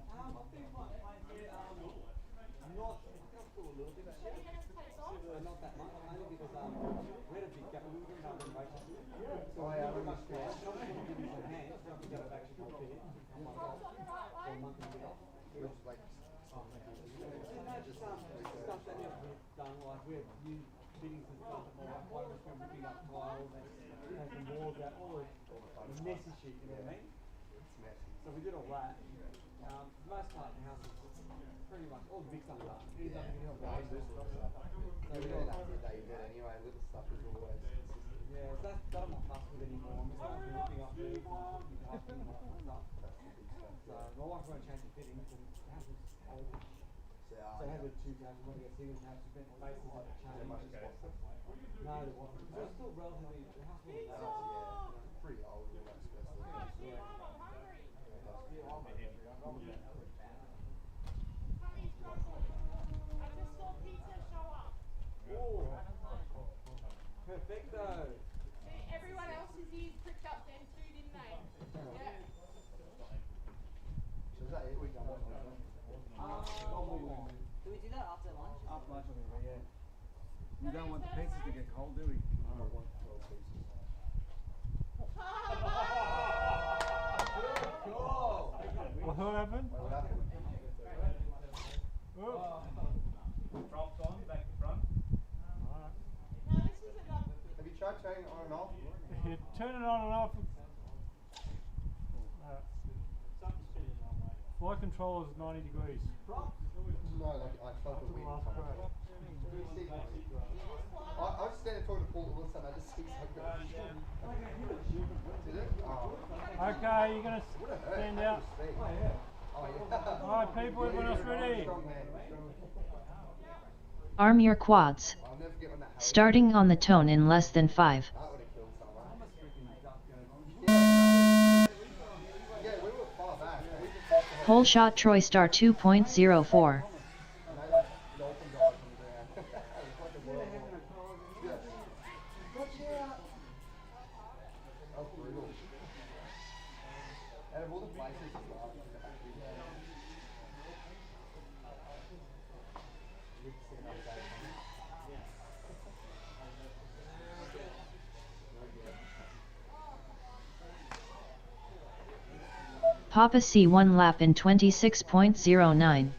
Not that much, only because we had a big gap. We were doing our renovations. So I pretty much scared. Somebody can give me some hands so I can get it back to my fit. Oh my God. For a month and a bit off. Which, like, Just stuff that needs to be done. Like we have new fittings and stuff. Like one was going to pick up tiles and taking boards out. All the messy shit, you know what I mean? it's messy. So we did all that. Most part of the house is pretty much all the big stuff done. It is underneath the Guys, this little stuff. So we know that's the day you get anyway. Little stuff is always consistent. Yeah, so that I'm not fussed with anymore. I'm just not ripping up the stuff. That's the big stuff. So my wife won't change the fittings and the house is old. So, So I had the two guys when we got singles house, we spent faces on the change. No, there wasn't. So it's still relatively, the house wasn't that old. yeah, pretty old, all that stuff. Yeah. Oh, perfecto. Everyone else's ears pricked up then too, didn't they? Yeah. So is that it? We done one more. Do we do that after lunch? After lunch, yeah. You don't want the pieces to get cold, do we? I want 12 pieces. What happened? What happened? Oh. Props on, back to front. No, this is another. Have you tried turning it on and off? You turn it on and off. Flight control is 90 degrees. No, like I felt the wind Last coming. crash. I was standing talking to Paul all of a sudden I just see something. Did it? Oh. Okay, you're going to stand out. Oh yeah. Alright people, everyone else ready? Strong man. Arm your quads. I'll never get on that. Starting on the tone in less than 5. That would have killed someone. Yeah, we were far back. We just had to have Whole shot Troy Star 2.04. dolphin dive from the ground. It was like a whirlwind. Yeah. Watch out! That was brutal. Out of all the places as well, in the back of the day. We could see another day coming. Papa C 1 lap in 26.09.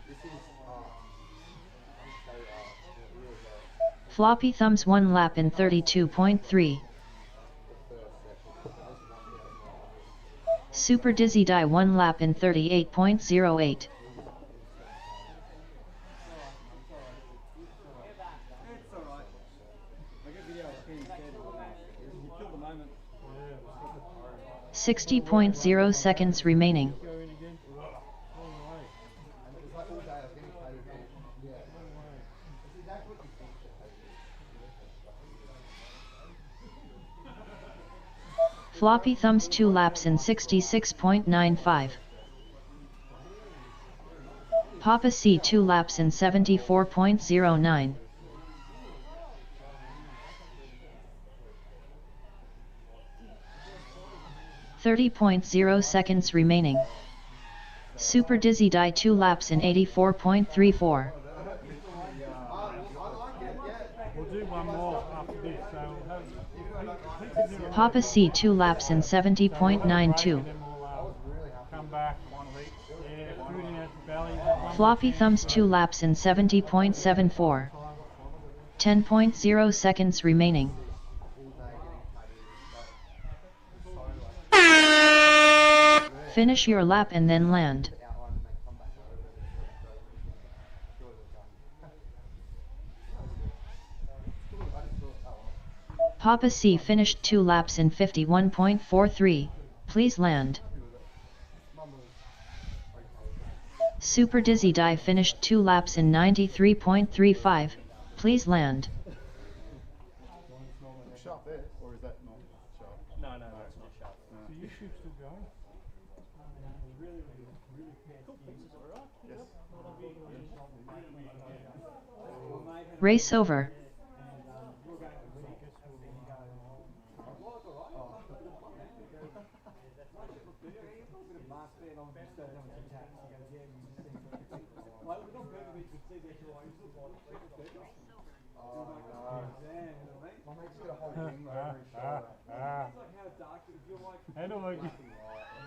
Floppy Thumbs 1 lap in 32.3. Super Dizzy Die 1 lap in 38.08. It's alright. I get video of getting scared. You killed the moment. 60.0 seconds remaining. Go in again. Oh, no way. And it was like all day I was getting paid for it. Yeah. It's exactly what you think should happen. Floppy Thumbs 2 laps in 66.95. Papa C 2 laps in 74.09. 30.0 seconds remaining. Super Dizzy die 2 laps in 84.34. We'll do one more after this, so we'll have Papa C 2 laps in 70.92. and then we'll come back. Yeah, food in our belly. Floppy Thumbs 2 laps in 70.74. 10.0 seconds remaining. Finish your lap and then land. Papa C finished 2 laps in 51.43. Please land. Super Dizzy Die finished 2 laps in 93.35. Please land. Sharp there, or is that not sharp? No, it's not sharp. So you should still go. Race over. I don't like it.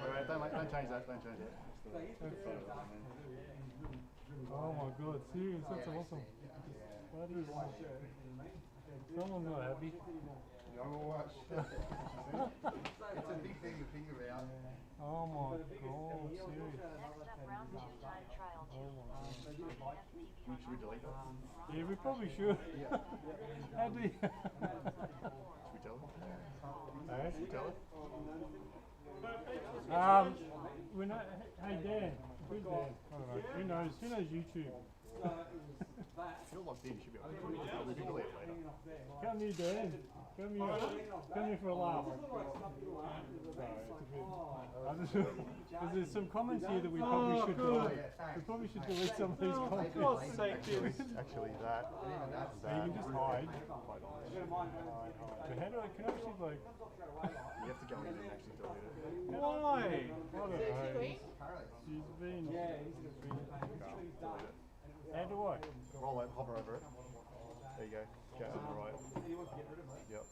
Alright, don't change that, Oh my god, serious, that's awesome. That is someone not happy. It's a big thing to think about. Oh my god, serious. Should we delete that? Yeah, we probably should. How do you... Should we tell it? Hey? Should we tell it? We're not, hey Dan, who's Dan? I don't know, who knows YouTube? If you're logged in, you should be able to we can delete it later. Come here Dan, come here for a laugh. There's some comments here that we probably should delete. We probably should delete some of these comments. Actually, that. So you can just hide. But how do I, can I actually like... You have to go in and actually delete it. Why? I don't know. She's been... How do I? Roll it, hover over it. There you go. Go to the right. Yep.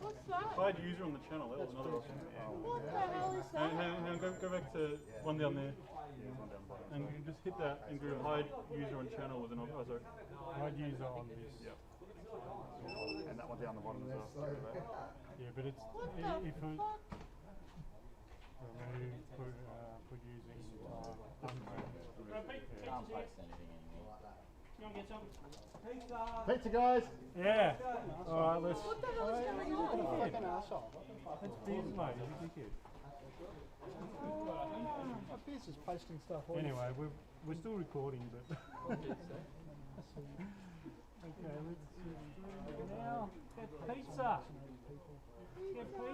What's that? Find user on the channel, that was another option. What the hell is that? Hang on, go back to one down there. And you just hit that and go hide user on channel with an oh sorry. Hide user on this. Yep. And that one down the bottom as well. Yeah, but it's... if it... Remove, put using... Pizza guys! Yeah! Alright, let's... What the hell is going on here? That's Piers, mate, he's a dickhead. Piers is posting stuff. Anyway, we're still recording, but... Okay, let's now get pizza! Get pizza!